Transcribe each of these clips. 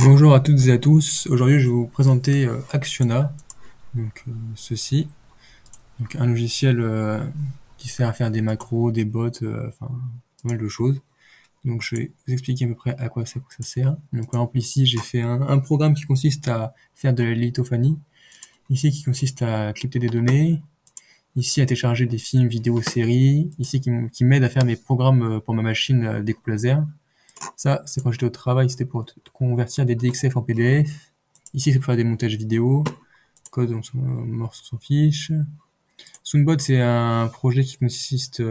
Bonjour à toutes et à tous. Aujourd'hui, je vais vous présenter Actiona. Ceci, donc un logiciel qui sert à faire des macros, des bots, enfin pas mal de choses. Donc je vais vous expliquer à peu près à quoi ça sert. Donc par exemple ici, j'ai fait un programme qui consiste à faire de la lithophanie. Ici, qui consiste à crypter des données. Ici, à télécharger des films, vidéos, séries. Ici, qui m'aide à faire mes programmes pour ma machine découpe laser. Ça, c'est quand j'étais au travail, c'était pour convertir des DXF en PDF. Ici, c'est pour faire des montages vidéo. Code, on s'en fiche. Soundbot, c'est un projet qui consiste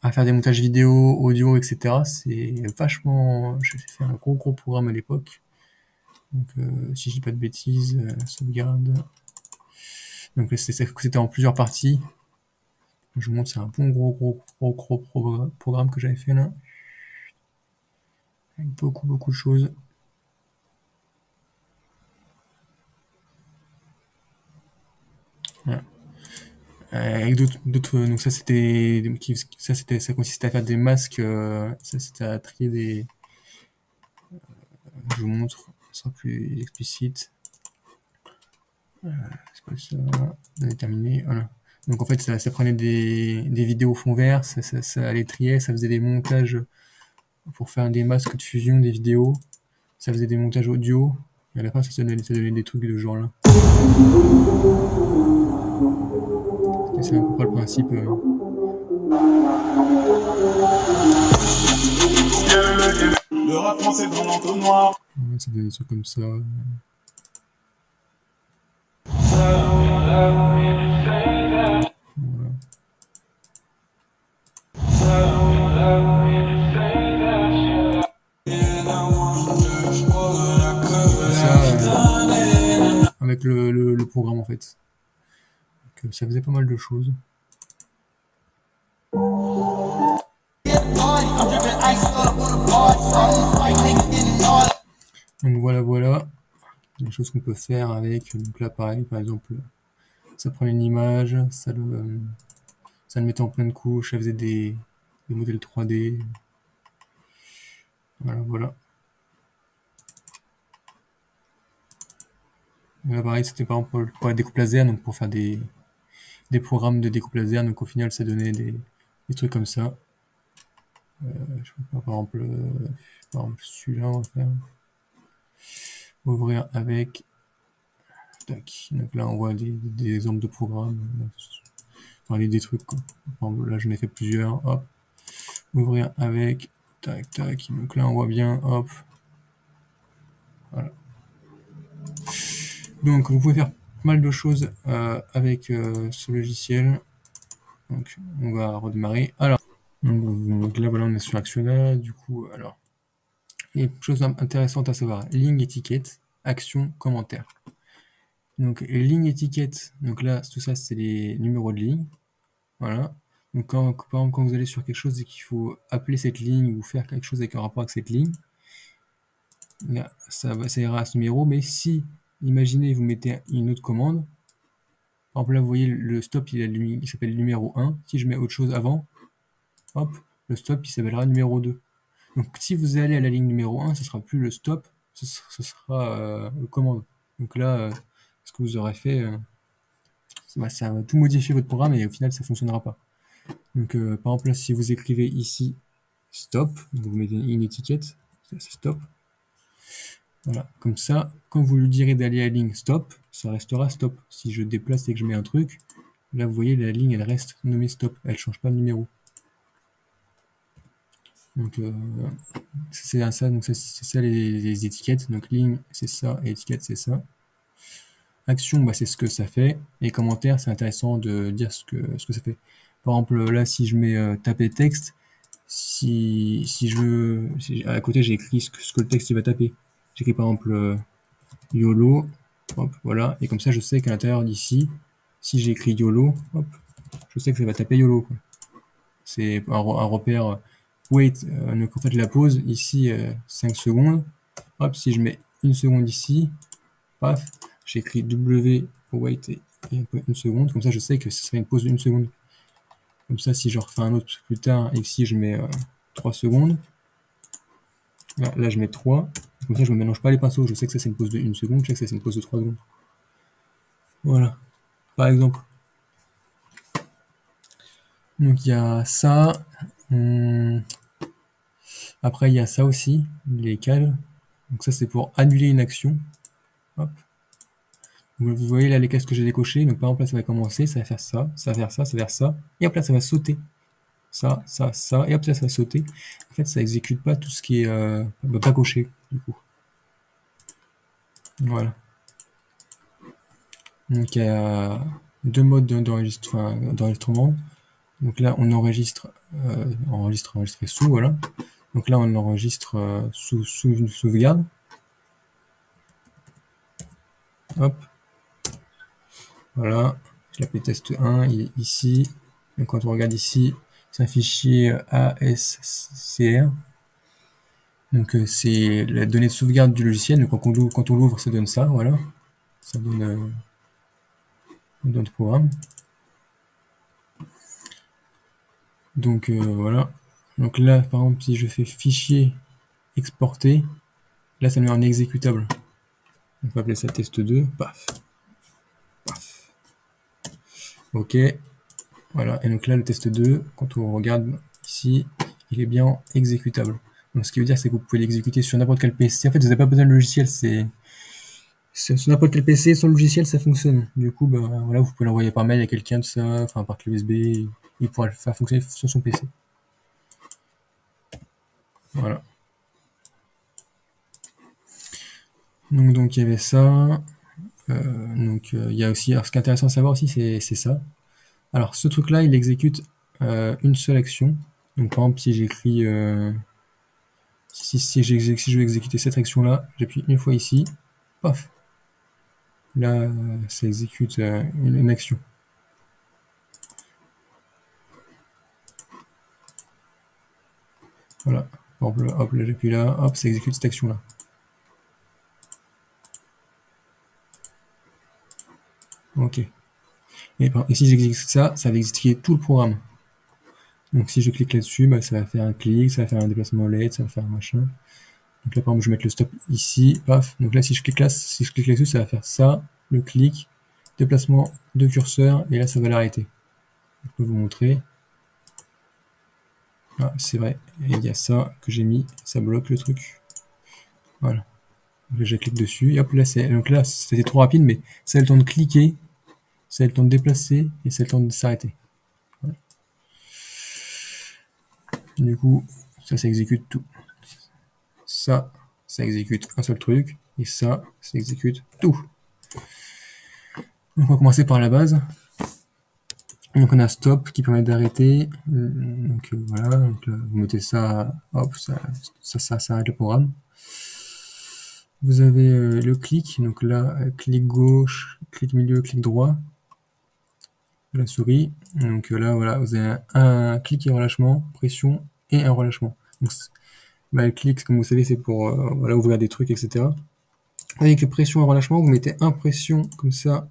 à faire des montages vidéo, audio, etc. C'est vachement... J'ai fait un gros programme à l'époque. Donc, si je dis pas de bêtises, sauvegarde. Donc, c'était en plusieurs parties. Je vous montre, c'est un bon gros programme que j'avais fait là. Avec beaucoup de choses. Voilà. Avec d'autres, donc ça consistait à faire des masques, ça c'était à trier des, je vous montre, ça sera plus explicite. C'est quoi ça? On est terminé, voilà. Donc en fait ça prenait des vidéos fond vert, ça allait trier, ça faisait des montages pour faire des masques de fusion des vidéos, ça faisait des montages audio, et à la fin ça donnait des trucs de ce genre là. C'est à peu près le principe. Le rap français dans l'entonnoir. Ça faisait des trucs comme ça. Voilà. Avec le programme en fait. Donc, ça faisait pas mal de choses. Donc voilà les choses qu'on peut faire avec. Donc là pareil, par exemple, ça prenait une image, ça le mettait en pleine couche, ça faisait des modèles 3D. Voilà. Là pareil, c'était par exemple pour la découpe laser, donc pour faire des programmes de découpe laser, donc au final ça donnait des trucs comme ça. Je sais pas, par exemple celui-là on va faire. Ouvrir avec. Tac. Donc là on voit des exemples de programmes. Enfin des trucs quoi. Par exemple, là j'en ai fait plusieurs. Hop. Ouvrir avec. Tac. Donc là on voit bien. Hop. Voilà. Donc vous pouvez faire pas mal de choses avec ce logiciel. Donc on va redémarrer. Alors. Donc là voilà on est sur Actiona. Du coup alors. Il y a une chose intéressante à savoir. Ligne, étiquette, action, commentaire. Donc ligne, étiquette, donc là tout ça c'est les numéros de ligne. Voilà. Donc par exemple quand vous allez sur quelque chose et qu'il faut appeler cette ligne ou faire quelque chose avec un rapport avec cette ligne, là, ça ira à ce numéro, mais si, imaginez, vous mettez une autre commande, par exemple là vous voyez le stop il s'appelle numéro 1, si je mets autre chose avant, hop, le stop il s'appellera numéro 2. Donc si vous allez à la ligne numéro 1, ce sera plus le stop, ce sera le commande. Donc là, ce que vous aurez fait, ça va tout modifier votre programme et au final ça fonctionnera pas. Donc par exemple là, si vous écrivez ici stop, vous mettez une étiquette, c'est stop. Voilà, comme ça, quand vous lui direz d'aller à la ligne stop, ça restera stop. Si je déplace et que je mets un truc, là vous voyez la ligne elle reste nommée stop, elle change pas de numéro. Donc c'est ça, donc c'est ça les étiquettes. Donc ligne c'est ça et étiquette c'est ça. Action c'est ce que ça fait et commentaire c'est intéressant de dire ce que ça fait. Par exemple là si je mets taper texte, si à côté j'ai écrit ce que le texte il va taper. J'écris par exemple YOLO, hop, voilà, et comme ça je sais qu'à l'intérieur d'ici, si j'écris YOLO, hop, je sais que ça va taper YOLO. C'est un repère wait, donc en fait la pause ici 5 secondes, hop, si je mets une seconde ici, paf, j'écris W wait et une seconde, comme ça je sais que ce serait une pause d'une seconde. Comme ça si je refais un autre plus tard et que si je mets 3 secondes, là je mets 3, Comme ça, je me mélange pas les pinceaux. Je sais que ça, c'est une pause de 1 seconde. Je sais que ça, c'est une pause de 3 secondes. Voilà. Par exemple. Donc, il y a ça. Après, il y a ça aussi, les cales. Donc ça, c'est pour annuler une action. Hop. Vous voyez là les cases que j'ai décochées. Donc par exemple, là, ça va commencer, ça va faire ça, ça va faire ça, ça va faire ça. Et hop, là, ça va sauter. Ça, ça, ça. Et hop, ça va sauter. En fait, ça exécute pas tout ce qui est pas coché, du coup. Voilà. Donc il y a deux modes d'enregistrement. Donc là, on enregistre, enregistrer sous, voilà. Donc là, on enregistre sous une sauvegarde. Hop. Voilà. Je l'appelle test 1, il est ici. Donc quand on regarde ici, c'est un fichier ASCR. Donc c'est la donnée de sauvegarde du logiciel. Donc quand on l'ouvre, ça donne ça, voilà. Ça donne le programme. Donc voilà. Donc là, par exemple, si je fais fichier exporter, là ça me met en exécutable. On va appeler ça test 2. Paf. Paf. Ok. Voilà. Et donc là, le test 2, quand on regarde ici, il est bien exécutable. Donc ce qui veut dire, c'est que vous pouvez l'exécuter sur n'importe quel PC. En fait, vous n'avez pas besoin de logiciel. C'est sur n'importe quel PC, sans logiciel, ça fonctionne. Du coup, bah, voilà, vous pouvez l'envoyer par mail à quelqu'un, de ça, enfin par clé USB, il pourra le faire fonctionner sur son PC. Voilà. Donc il y avait ça. Il y a aussi, alors ce qui est intéressant à savoir aussi, c'est ça. Alors ce truc-là, il exécute une seule action. Donc par exemple, si j'écris, si je veux exécuter cette action-là, j'appuie une fois ici, paf. Là, ça exécute une action. Voilà. Hop, là j'appuie là, hop, ça exécute cette action-là. Ok. Et si j'exécute ça, ça va exécuter tout le programme. Donc si je clique là-dessus, bah, ça va faire un clic, ça va faire un déplacement LED, ça va faire un machin. Donc là par exemple je vais mettre le stop ici, paf. Donc là si je clique là-dessus, ça va faire ça, le clic, déplacement de curseur, et là ça va l'arrêter. Je peux vous montrer. Ah, c'est vrai, et il y a ça que j'ai mis, ça bloque le truc. Voilà. Donc là je clique dessus, et hop là c'était trop rapide, mais ça a le temps de cliquer, ça a le temps de déplacer, et ça a le temps de s'arrêter. Voilà. Du coup, ça exécute tout. Ça exécute un seul truc, et ça exécute tout. Donc on va commencer par la base. Donc on a stop qui permet d'arrêter. Donc voilà, donc là, vous mettez ça, hop, ça arrête le programme. Vous avez le clic, donc là, clic gauche, clic milieu, clic droit. La souris. Donc là, voilà, vous avez un clic et relâchement, pression et un relâchement. Donc, bah, le clic, comme vous savez, c'est pour voilà, ouvrir des trucs, etc. Avec le pression et relâchement, vous mettez un pression comme ça,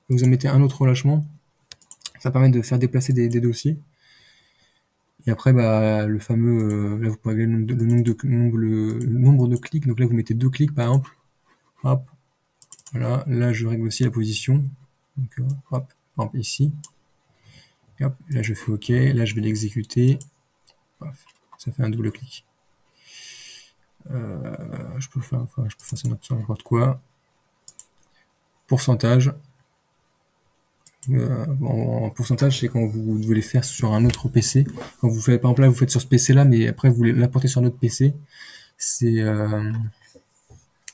vous en mettez un autre relâchement. Ça permet de faire déplacer des dossiers. Et après, bah, le fameux, là vous pouvez régler le nombre de clics. Donc là, vous mettez 2 clics par exemple. Hop. Voilà. Là, je règle aussi la position. Donc hop, par exemple ici. Et hop, là je fais OK. Là, je vais l'exécuter. Ça fait un double clic. Je peux faire ça n'importe quoi. Pourcentage. En pourcentage, c'est quand vous devez les faire sur un autre PC. Quand vous faites, par exemple là, vous faites sur ce PC là, mais après vous voulez l'importer sur un autre PC. C'est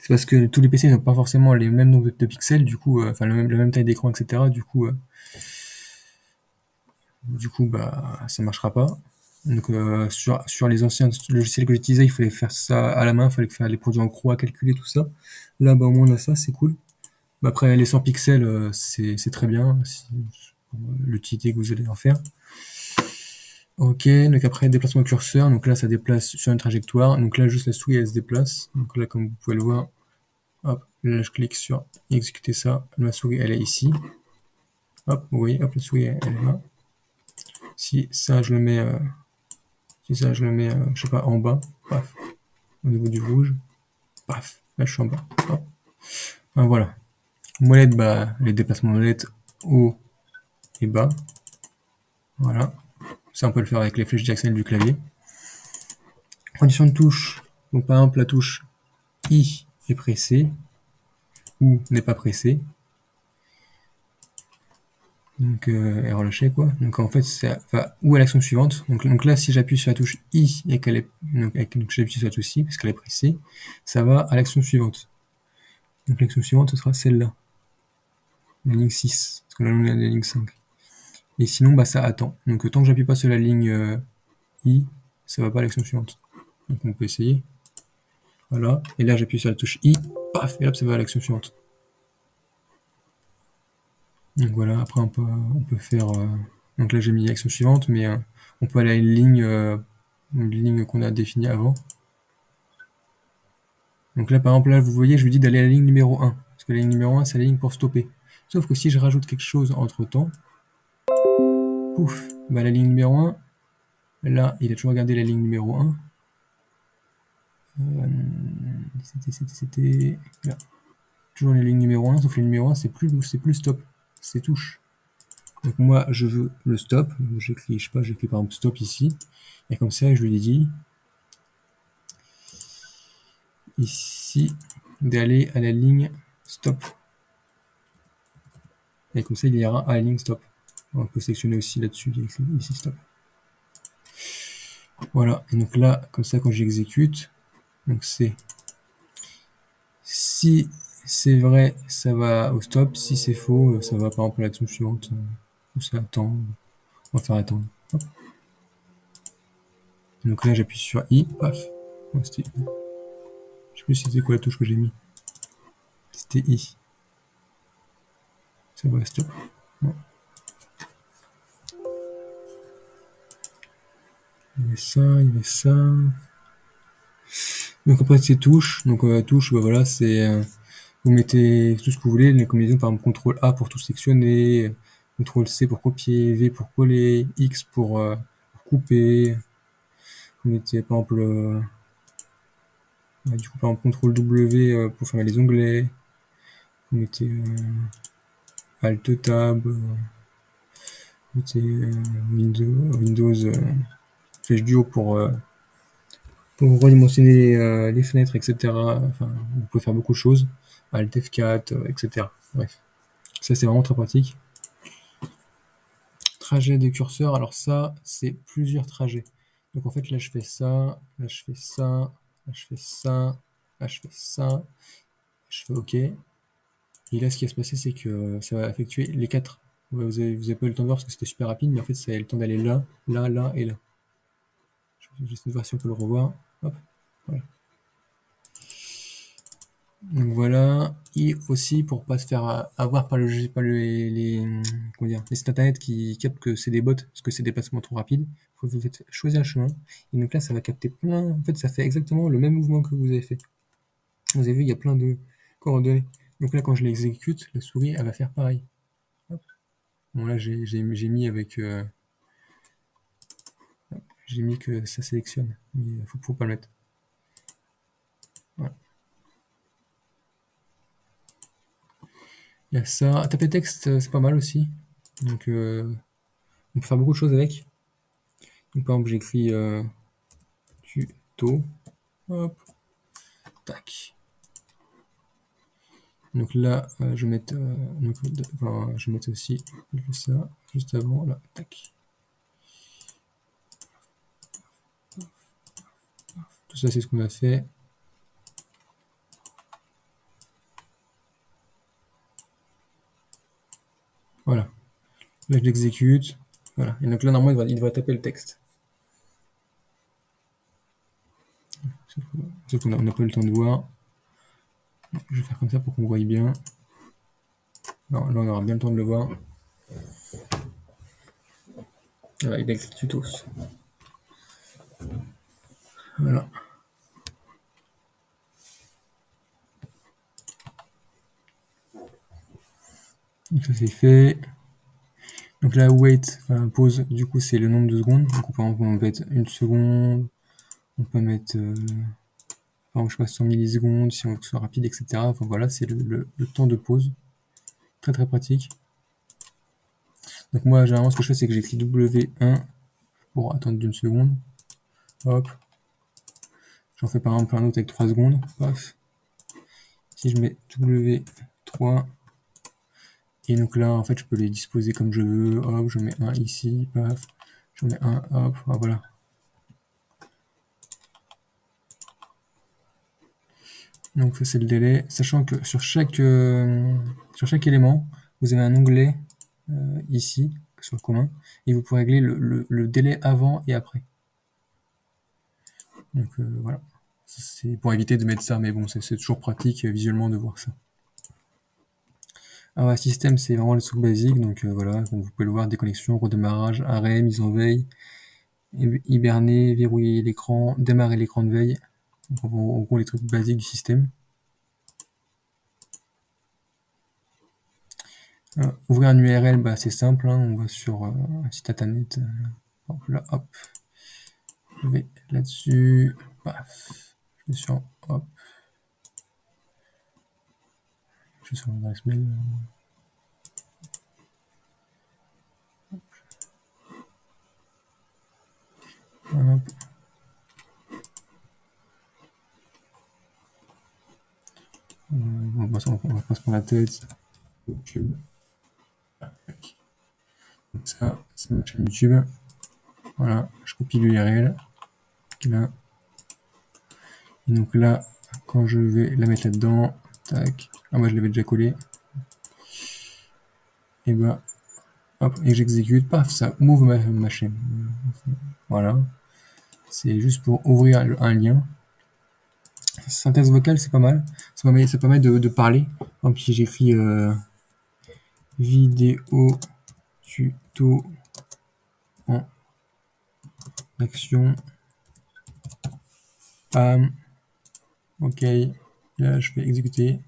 parce que tous les PC n'ont pas forcément les mêmes nombres de pixels, du coup, enfin la même taille d'écran, etc. Du coup, bah, ça marchera pas. Donc sur les anciens logiciels que j'utilisais, il fallait faire ça à la main, il fallait faire les produits en croix, calculer tout ça. Là, bah, au moins on a ça, c'est cool. Bah, après les 100 pixels, c'est très bien, l'utilité que vous allez en faire. Ok, donc après déplacement curseur, donc là ça déplace sur une trajectoire, donc là juste la souris elle se déplace, donc là comme vous pouvez le voir, hop, là je clique sur exécuter ça, la souris elle est ici, hop, vous voyez, hop, la souris elle est là. Si ça je le mets, je sais pas, en bas, paf, au niveau du rouge, paf, là je suis en bas. Hop. Ben, voilà. Molette, bah, les déplacements molette haut et bas. Voilà. Ça, on peut le faire avec les flèches directionnelles du clavier. Condition de touche. Donc, par exemple, la touche I est pressée ou n'est pas pressée. Donc, est relâchée, quoi. Donc, en fait, ça va ou à l'action suivante. Donc là, si j'appuie sur la touche I et qu'elle est, donc j'appuie sur la touche I parce qu'elle est pressée, ça va à l'action suivante. Donc, l'action suivante, ce sera celle-là. La ligne 6. Parce que là, on est à la ligne 5. Et sinon, bah, ça attend. Donc, tant que j'appuie pas sur la ligne I, ça va pas à l'action suivante. Donc, on peut essayer. Voilà. Et là, j'appuie sur la touche I, paf, et hop, ça va à l'action suivante. Donc voilà, après, on peut faire... donc là, j'ai mis l'action suivante, mais on peut aller à une ligne qu'on a définie avant. Donc là, par exemple, là, vous voyez, je lui dis d'aller à la ligne numéro 1. Parce que la ligne numéro 1, c'est la ligne pour stopper. Sauf que si je rajoute quelque chose entre-temps, pouf, bah la ligne numéro 1, là, il a toujours gardé la ligne numéro 1. C'était là. Toujours la ligne numéro 1, sauf la ligne numéro 1, c'est plus stop, c'est touche. Donc moi, je veux le stop. J'écris, je sais pas, j'écris par exemple stop ici. Et comme ça, je lui ai dit ici d'aller à la ligne stop. Et comme ça, il ira à la ligne stop. On peut sélectionner aussi là-dessus, ici stop. Voilà. Et donc là, comme ça, quand j'exécute, donc c'est si c'est vrai, ça va au stop. Si c'est faux, ça va par exemple à l'action suivante. Ou ça attend. On va faire attendre. Hop. Donc là, j'appuie sur I, paf. Oh, je sais plus si c'était quoi la touche que j'ai mis. C'était I. Ça va, stop. Bon. Il y avait ça, il y avait ça. Donc après, c'est touche. Donc touche, bah, voilà, c'est... vous mettez tout ce que vous voulez, les combinaisons, par exemple, CTRL A pour tout sectionner, CTRL C pour copier, V pour coller, X pour couper. Vous mettez, par exemple... du coup, par exemple, CTRL W pour fermer les onglets. Vous mettez Alt Tab, vous mettez Windows flèche du haut pour redimensionner les fenêtres, etc. Enfin, vous pouvez faire beaucoup de choses. Alt F4, etc. Bref, ça c'est vraiment très pratique. Trajet de curseur, alors ça, c'est plusieurs trajets. Donc en fait, là je fais ça, là je fais ça, là je fais ça, là je fais ça, je fais OK. Et là, ce qui va se passer, c'est que ça va effectuer les 4. Vous avez pas eu le temps de voir parce que c'était super rapide, mais en fait, ça a le temps d'aller là, là, là et là. Je vais juste voir si on peut le revoir. Hop, voilà. Donc voilà, et aussi pour pas se faire avoir par les sites internet qui captent que c'est des bots, parce que c'est des passements trop rapides. Faut vous choisir un chemin. Et donc là, ça va capter plein. En fait, ça fait exactement le même mouvement que vous avez fait. Vous avez vu, il y a plein de coordonnées. Donc là, quand je l'exécute, la souris, elle va faire pareil. Hop. Bon là, j'ai mis avec j'ai mis que ça sélectionne, mais faut pas le mettre. Voilà. Il y a ça. Taper texte, c'est pas mal aussi. Donc on peut faire beaucoup de choses avec. Donc par exemple, j'écris tuto. Hop. Tac. Donc là, je vais mettre je vais mettre aussi ça juste avant. Là. Tac. Tout ça, c'est ce qu'on a fait. Voilà. Là, je l'exécute. Voilà. Et donc là, normalement, il devrait taper le texte. Sauf qu'on n'a pas eu le temps de voir. Je vais faire comme ça pour qu'on voie bien. Non, là, on aura bien le temps de le voir. Voilà, il a écrit tutos. Voilà. Donc ça, c'est fait. Donc là, wait, enfin, pause, du coup, c'est le nombre de secondes. Donc, par exemple, on peut mettre 1 seconde. On peut mettre par exemple, je sais pas, 100 millisecondes, si on veut que ce soit rapide, etc. Enfin voilà, c'est le temps de pause. Très très pratique. Donc moi, généralement, ce que je fais, c'est que j'écris W1 pour attendre d'une seconde. Hop. J'en fais par exemple un autre avec 3 secondes. Paf. Si je mets W3, et donc là, en fait, je peux les disposer comme je veux. Hop, je mets un ici, paf. J'en mets un, hop, voilà. Donc ça c'est le délai, sachant que sur chaque élément, vous avez un onglet ici, sur le commun, et vous pouvez régler le délai avant et après. Donc voilà, c'est pour éviter de mettre ça, mais bon, c'est toujours pratique visuellement de voir ça. Alors le système, c'est vraiment le truc basique, donc voilà, comme vous pouvez le voir, déconnexion, redémarrage, arrêt, mise en veille, hiberner, verrouiller l'écran, démarrer l'écran de veille, donc en gros les trucs basiques du système. Ouvrir un URL, bah, c'est simple, hein, on va sur un site internet, là, hop, je vais là-dessus, paf, je vais sur, hop, je vais sur l'adresse mail, hop, on va pas se prendre la tête, YouTube, donc ça, c'est ma chaîne YouTube, voilà, je copie l'URL, là, et donc là, quand je vais la mettre là-dedans, tac, ah moi je l'avais déjà collé, et bah, hop, et j'exécute, paf, ça ouvre ma chaîne, voilà, c'est juste pour ouvrir un lien. Synthèse vocale, c'est pas mal, ça permet de parler. Par exemple, si j'écris vidéo tuto en action, pam, ok, là je vais exécuter.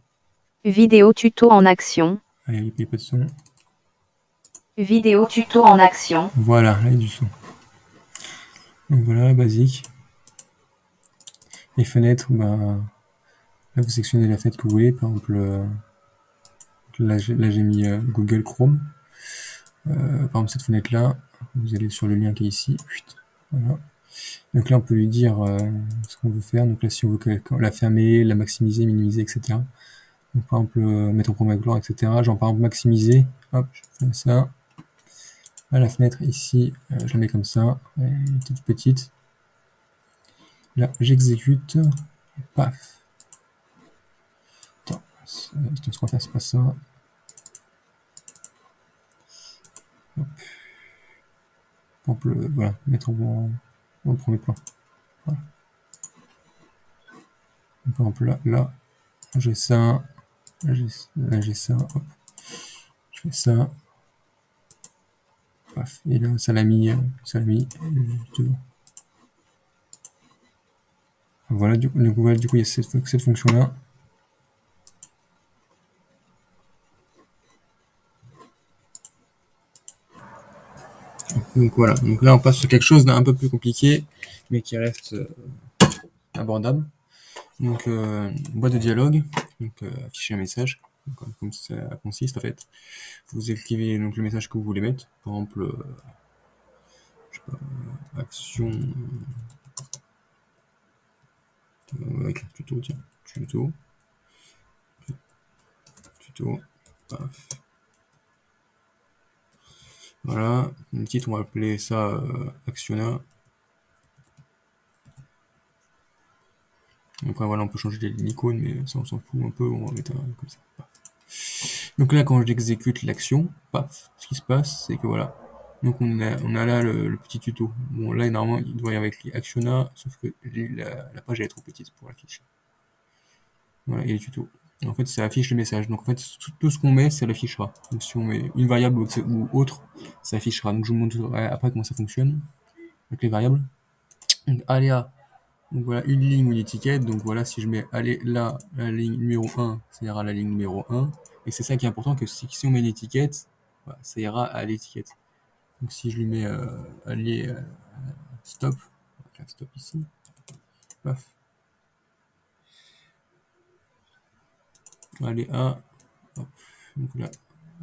Vidéo tuto en action. Allez, il n'y a pas de son. Vidéo tuto en action. Voilà, là il y a du son. Donc voilà, basique. Les fenêtres, bah, là vous sélectionnez la fenêtre que vous voulez. Par exemple, là j'ai mis Google Chrome. Par exemple, cette fenêtre-là, vous allez sur le lien qui est ici. Voilà. Donc là, on peut lui dire ce qu'on veut faire. Donc là, si on veut la fermer, la maximiser, minimiser, etc. Donc par exemple, mettre en premier plan, etc. Genre par exemple, maximiser. Hop, je fais ça. Là, la fenêtre ici, je la mets comme ça. Elle est toute petite. Là, j'exécute. Paf. Attends, ce qu'on va faire, c'est pas ça. Hop. Par exemple, voilà, mettre en premier plan. Voilà. Donc, par exemple, là, j'ai ça. Là, j'ai ça. Hop. Je fais ça. Paf. Et là, ça l'a mis devant. Voilà, du coup, il y a cette fonction-là. Donc voilà, donc là on passe sur quelque chose d'un peu plus compliqué, mais qui reste abordable. Donc boîte de dialogue, donc afficher un message, comme ça consiste en fait. Vous écrivez donc le message que vous voulez mettre, par exemple, je sais pas, action, avec un tuto, tiens, tuto, paf. Voilà, le titre on va appeler ça Actiona. Après voilà, on peut changer l'icône, mais ça on s'en fout un peu, on va mettre un comme ça. Paf. Donc là, quand j'exécute l'action, paf, ce qui se passe, c'est que voilà. Donc on a là le petit tuto. Bon là normalement il doit y avoir écrit Actiona, sauf que la page elle est trop petite pour l'afficher. Voilà, et les tutos. En fait ça affiche le message. Donc en fait tout ce qu'on met, ça l'affichera. Donc si on met une variable ou autre, ça affichera. Donc je vous montrerai après comment ça fonctionne avec les variables. Donc aléa. Donc voilà, une ligne ou une étiquette. Donc voilà, si je mets aller là, la ligne numéro 1, ça ira à la ligne numéro 1. Et c'est ça qui est important, que si on met une étiquette, voilà, ça ira à l'étiquette. Donc si je lui mets allié stop, stop ici, paf. Allez, A, hop, donc là,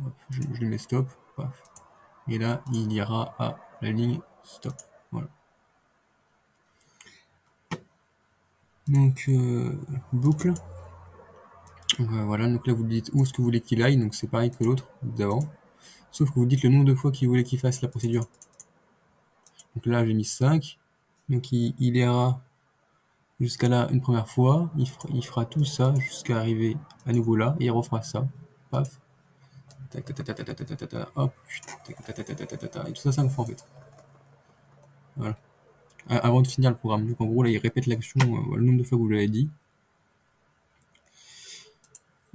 hop, je le mets stop, paf. Et là, il ira à la ligne stop. Voilà. Donc, boucle. Donc, voilà, donc là vous dites où est-ce que vous voulez qu'il aille, donc c'est pareil que l'autre d'avant. Sauf que vous dites le nombre de fois qu'il voulait qu'il fasse la procédure. Donc là j'ai mis 5. Donc il ira jusqu'à là une première fois, il fera tout ça jusqu'à arriver à nouveau là, et il refera ça. Paf. Tac, tac, tac, tac, tac, tac, tac, tac, hop. Tac, tac, tac, tac, tac, tac, tac, et tout ça 5 fois en fait. Voilà. Avant de finir le programme. Donc en gros là il répète l'action le nombre de fois que vous l'avez dit.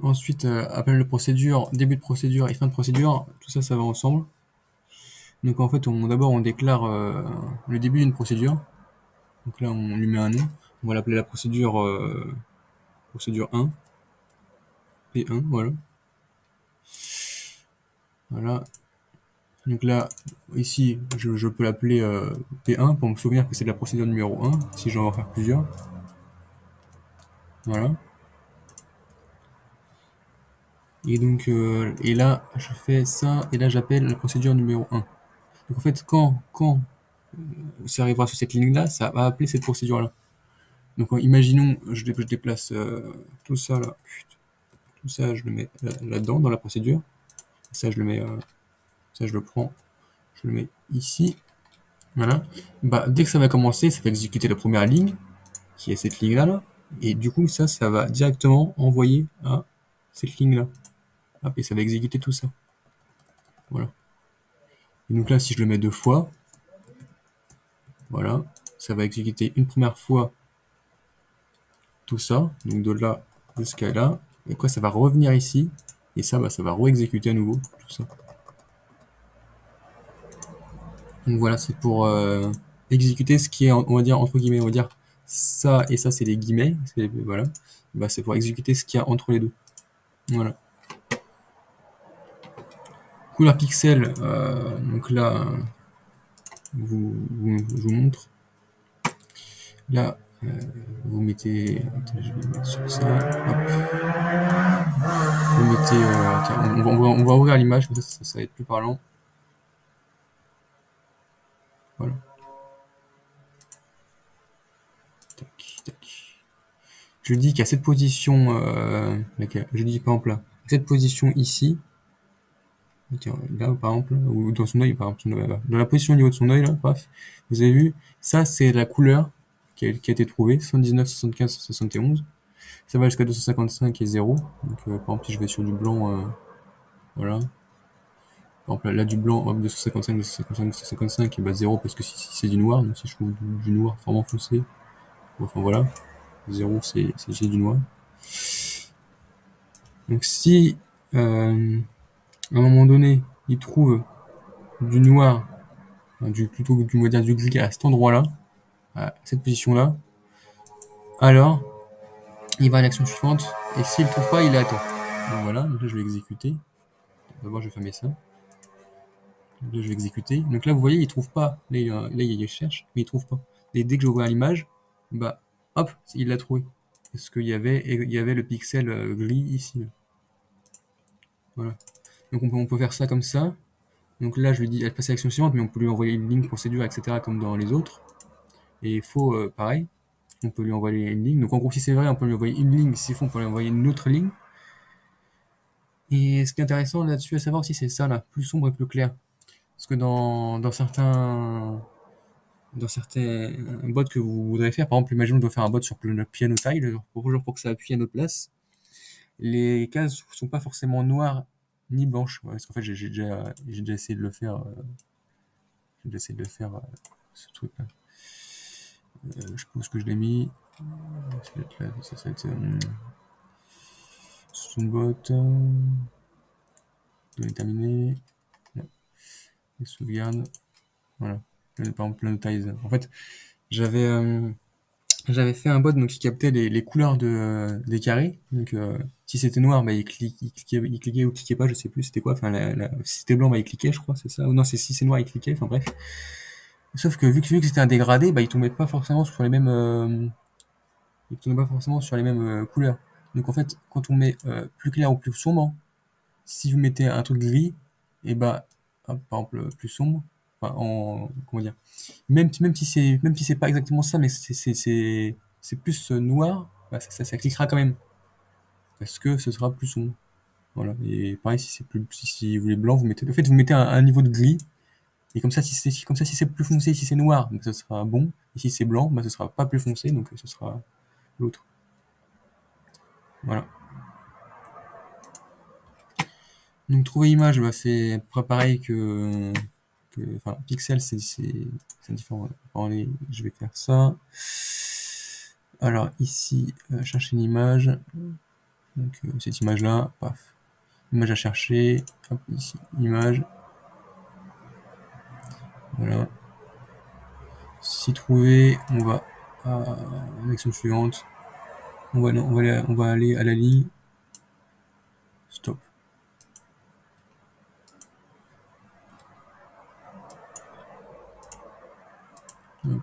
Ensuite, appel de procédure, début de procédure et fin de procédure, tout ça, ça va ensemble. Donc en fait, d'abord on déclare le début d'une procédure. Donc là, on lui met un nom. On va l'appeler la procédure procédure 1, P1, voilà. Voilà. Donc là, ici, je peux l'appeler P1 pour me souvenir que c'est de la procédure numéro 1, si j'en veux en faire plusieurs. Voilà. Et donc, et là, je fais ça, et là, j'appelle la procédure numéro 1. Donc en fait, quand ça arrivera sur cette ligne-là, ça va appeler cette procédure-là. Donc imaginons, je déplace tout ça là, tout ça je le mets là-dedans, dans la procédure. Ça je le mets, ça je le prends, je le mets ici. Voilà. Bah, dès que ça va commencer, ça va exécuter la première ligne, qui est cette ligne-là, là. Et du coup, ça va directement envoyer à cette ligne-là. Hop, et ça va exécuter tout ça. Voilà. Et donc là, si je le mets deux fois, voilà, ça va exécuter une première fois tout ça, donc de là jusqu'à là, et quoi, ça va revenir ici, et ça, bah, ça va re-exécuter à nouveau tout ça. Donc voilà, c'est pour exécuter ce qui est, on va dire, entre guillemets, on va dire ça et ça, c'est les guillemets, voilà, bah, c'est pour exécuter ce qu'il y a entre les deux. Voilà. Couleur pixel, donc là, je vous montre. Là, vous mettez, attends, je vais mettre sur ça, hop. Vous mettez, tiens, on va ouvrir l'image, comme ça va être plus parlant. Voilà. Tac, tac. Je dis qu'à cette position, je dis par exemple là, cette position ici, tiens, là par exemple, ou dans son œil, par exemple, dans la position au niveau de son œil là, paf, vous avez vu, ça c'est la couleur qui a été trouvée, 119, 75, 71. Ça va jusqu'à 255 et 0. Donc par exemple si je vais sur du blanc, voilà. Par exemple là du blanc, hop, 255, 255, 255, et bah 0 parce que si c'est du noir, donc si je trouve du noir vraiment foncé, enfin voilà, 0 c'est du noir. Donc si à un moment donné il trouve du noir, plutôt on va dire du gris à cet endroit-là, à cette position-là, alors il va à l'action suivante, et s'il ne trouve pas, il attend. Donc voilà, donc là je vais exécuter. D'abord je vais fermer ça. Donc là je vais exécuter. Donc là vous voyez, il trouve pas. Là il cherche, mais il trouve pas. Et dès que je vois l'image, bah hop, il l'a trouvé. Parce qu'il y avait le pixel gris ici. Voilà. Donc on peut faire ça comme ça. Donc là je lui dis elle passe à l'action suivante, mais on peut lui envoyer une ligne procédure, etc. comme dans les autres. Et faux, pareil. On peut lui envoyer une ligne. Donc en gros si c'est vrai, on peut lui envoyer une ligne. Si c'est faux, on peut lui envoyer une autre ligne. Et ce qui est intéressant là-dessus à savoir aussi, c'est ça là, plus sombre et plus clair. Parce que dans certains bots que vous voudrez faire, par exemple, imaginons que je dois faire un bot sur le piano tile, pour que ça appuie à notre place, les cases sont pas forcément noires ni blanches. Ouais, parce qu'en fait, j'ai déjà essayé de le faire, ce truc-là. Je pense que je l'ai mis. Ça va être son bot. Données terminées. Et sauvegarde. Voilà. Par exemple, Planotize. En fait, j'avais fait un bot donc, qui captait les couleurs des carrés. Donc, si c'était noir, bah, il cliquait ou cliquait pas, je sais plus c'était quoi. Enfin, si c'était blanc, bah, il cliquait, je crois, c'est ça. Ou non, si c'est noir, il cliquait. Enfin, bref. Sauf que vu que c'était un dégradé, bah, il tombait pas forcément sur les mêmes, couleurs. Donc en fait, quand on met plus clair ou plus sombre, si vous mettez un truc gris, et bah, hop, par exemple, plus sombre, enfin, comment dire, même si c'est pas exactement ça, mais c'est plus noir, bah, ça cliquera quand même, parce que ce sera plus sombre. Voilà. Et pareil, si vous voulez blanc, en fait, vous mettez un niveau de gris, et comme ça, si c'est plus foncé, si c'est noir, bah, ce sera bon, et si c'est blanc, bah, ce sera pas plus foncé, donc ce sera l'autre. Voilà. Donc trouver image, bah, c'est à peu près pareil enfin, pixel, c'est différent. Je vais faire ça. Alors ici, chercher une image. Donc cette image-là, paf. Image à chercher. Hop, ici, image. Voilà. Si trouver, on va à l'action suivante. On va aller à la ligne. Stop. Hop.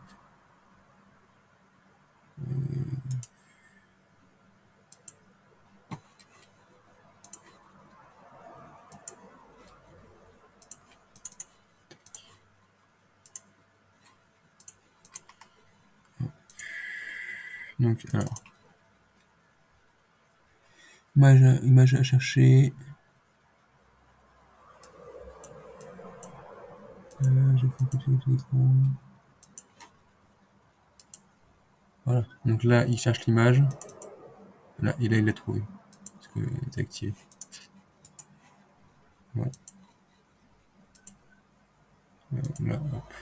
Donc alors, image à chercher. Je fais un peu l'écran. Voilà. Donc là, il cherche l'image. Là, et là, il l'a trouvé. Parce que c'est activé. Voilà. Là, hop.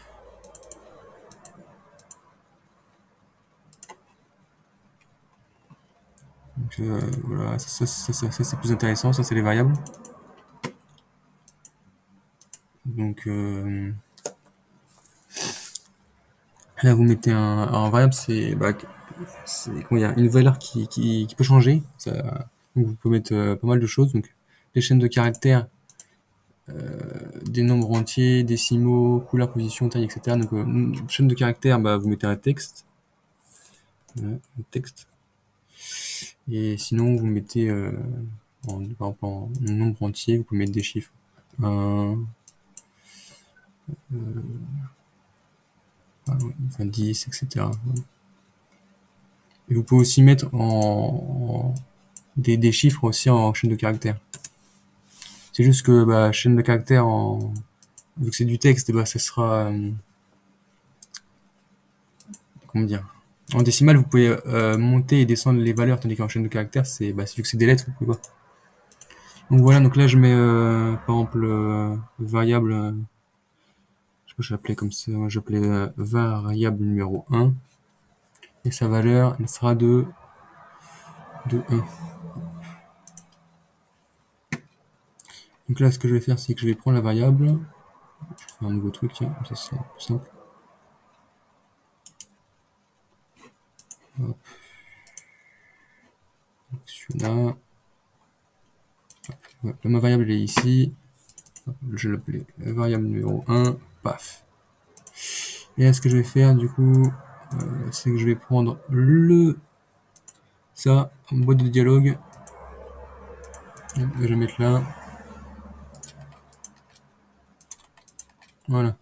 Donc voilà, ça c'est plus intéressant, ça c'est les variables. Donc là vous mettez un variable, c'est comment dire, une valeur qui peut changer. Donc vous pouvez mettre pas mal de choses. Donc les chaînes de caractères, des nombres entiers, décimaux, couleur, position, taille, etc. Donc chaîne de caractères, bah, vous mettez un texte. Voilà, un texte. Et sinon vous mettez par exemple en nombre entier, vous pouvez mettre des chiffres. 10, etc. Et vous pouvez aussi mettre des chiffres aussi en chaîne de caractères. C'est juste que bah, chaîne de caractères, vu que c'est du texte, bah, ça sera... comment dire, en décimale, vous pouvez monter et descendre les valeurs, tandis qu'en chaîne de caractères, vu que c'est des lettres, vous pouvez pas. Donc voilà, donc là je mets par exemple variable, je sais pas, j'appelais comme ça, j'appelais variable numéro 1, et sa valeur, elle sera de 1. Donc là, ce que je vais faire, c'est que je vais prendre la variable, je vais faire un nouveau truc, tiens, comme ça c'est plus simple. Hop. Celui-là. Ouais, ma variable est ici. Je vais l'appeler variable numéro 1. Paf. Et là, ce que je vais faire, du coup, c'est que je vais prendre ça, en boîte de dialogue. Je vais mettre là. Voilà.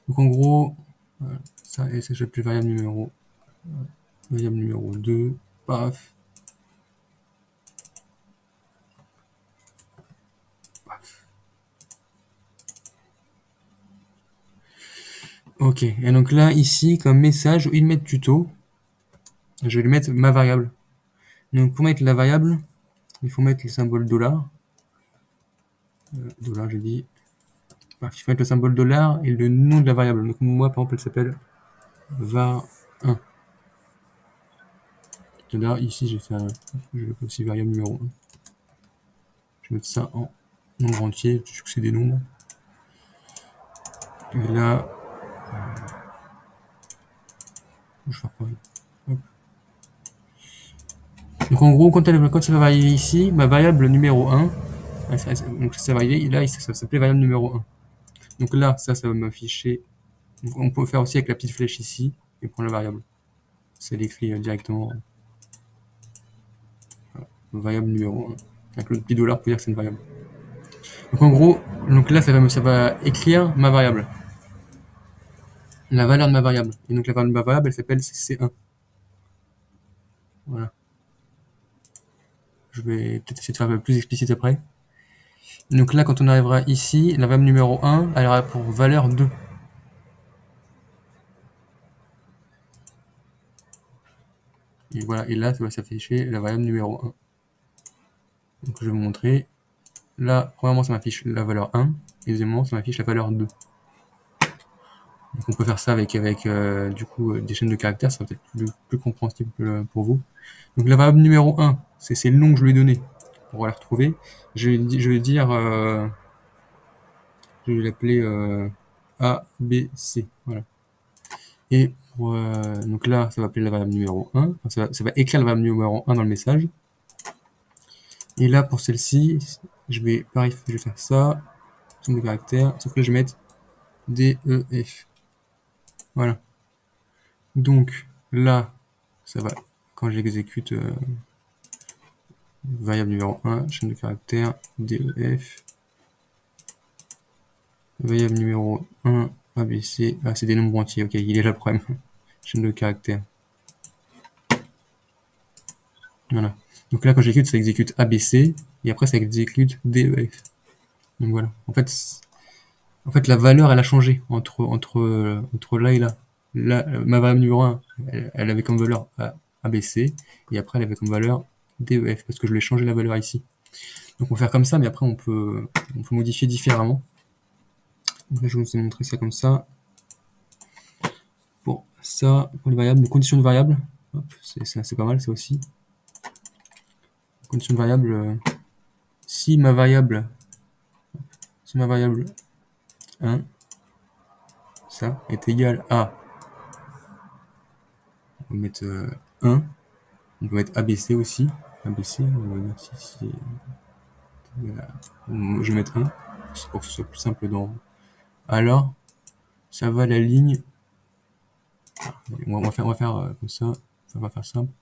Donc en gros, ça, et ça, je vais appeler variable numéro 2. Paf. Paf. Ok. Et donc là, ici, comme message, au lieu de mettre tuto, je vais lui mettre ma variable. Donc pour mettre la variable, il faut mettre le symbole $. Dollar, j'ai dit. Il faut mettre le symbole $ et le nom de la variable. Donc moi, par exemple, elle s'appelle var1. Et là, ici, je vais aussi variable numéro 1. Je vais mettre ça en nombre entier, je sais que c'est des nombres. Et là, je vais faire pareil. Hop. Donc en gros, quand ça va arriver ici, ma variable numéro 1, donc ça va arriver, là, ça s'appelait variable numéro 1. Donc là, ça va m'afficher. On peut faire aussi avec la petite flèche ici et prendre la variable. C'est l'écrit directement. variable numéro 1. Avec le petit dollar pour dire que c'est une variable. Donc en gros, donc là ça va écrire ma variable. La valeur de ma variable. Et donc la valeur de ma variable, elle s'appelle C1. Voilà. Je vais peut-être essayer de faire un peu plus explicite après. Donc là, quand on arrivera ici, la variable numéro 1, elle aura pour valeur 2. Et voilà, et là, ça va s'afficher la variable numéro 1. Donc je vais vous montrer. Là, premièrement, ça m'affiche la valeur 1. Et deuxièmement, ça m'affiche la valeur 2. Donc on peut faire ça avec du coup des chaînes de caractères, ça va peut-être plus compréhensible pour vous. Donc la variable numéro 1, c'est le nom que je lui ai donné pour la retrouver. Je vais dire, je vais l'appeler A, B, C. Voilà. Et donc là, ça va appeler la variable numéro 1. Enfin, ça va écrire la variable numéro 1 dans le message. Et là, pour celle-ci, pareil, je vais faire ça, chaîne de caractères, sauf que là, je vais mettre D, E, F. Voilà. Donc là, ça va, quand j'exécute variable numéro 1, chaîne de caractères, DEF, variable numéro 1, ABC, ah c'est des nombres entiers, ok, il est là le problème, chaîne de caractères. Voilà. Donc là, quand j'exécute, ça exécute ABC, et après ça exécute DEF. Donc voilà. En fait, la valeur, elle a changé entre là et là. Là, ma variable numéro 1, elle avait comme valeur ABC, et après elle avait comme valeur DEF, parce que je lui ai changé la valeur ici. Donc on va faire comme ça, mais après on peut modifier différemment. Donc là, je vous ai montré ça comme ça. Pour ça, pour les variables, les conditions de variables, c'est pas mal ça aussi. Condition de variable, si ma variable 1, ça, est égal à, on va mettre 1, on peut mettre ABC aussi, ABC, on va mettre ici, je vais mettre 1, c'est pour que ce soit plus simple dans. Alors, ça va la ligne, on va faire comme ça va faire simple.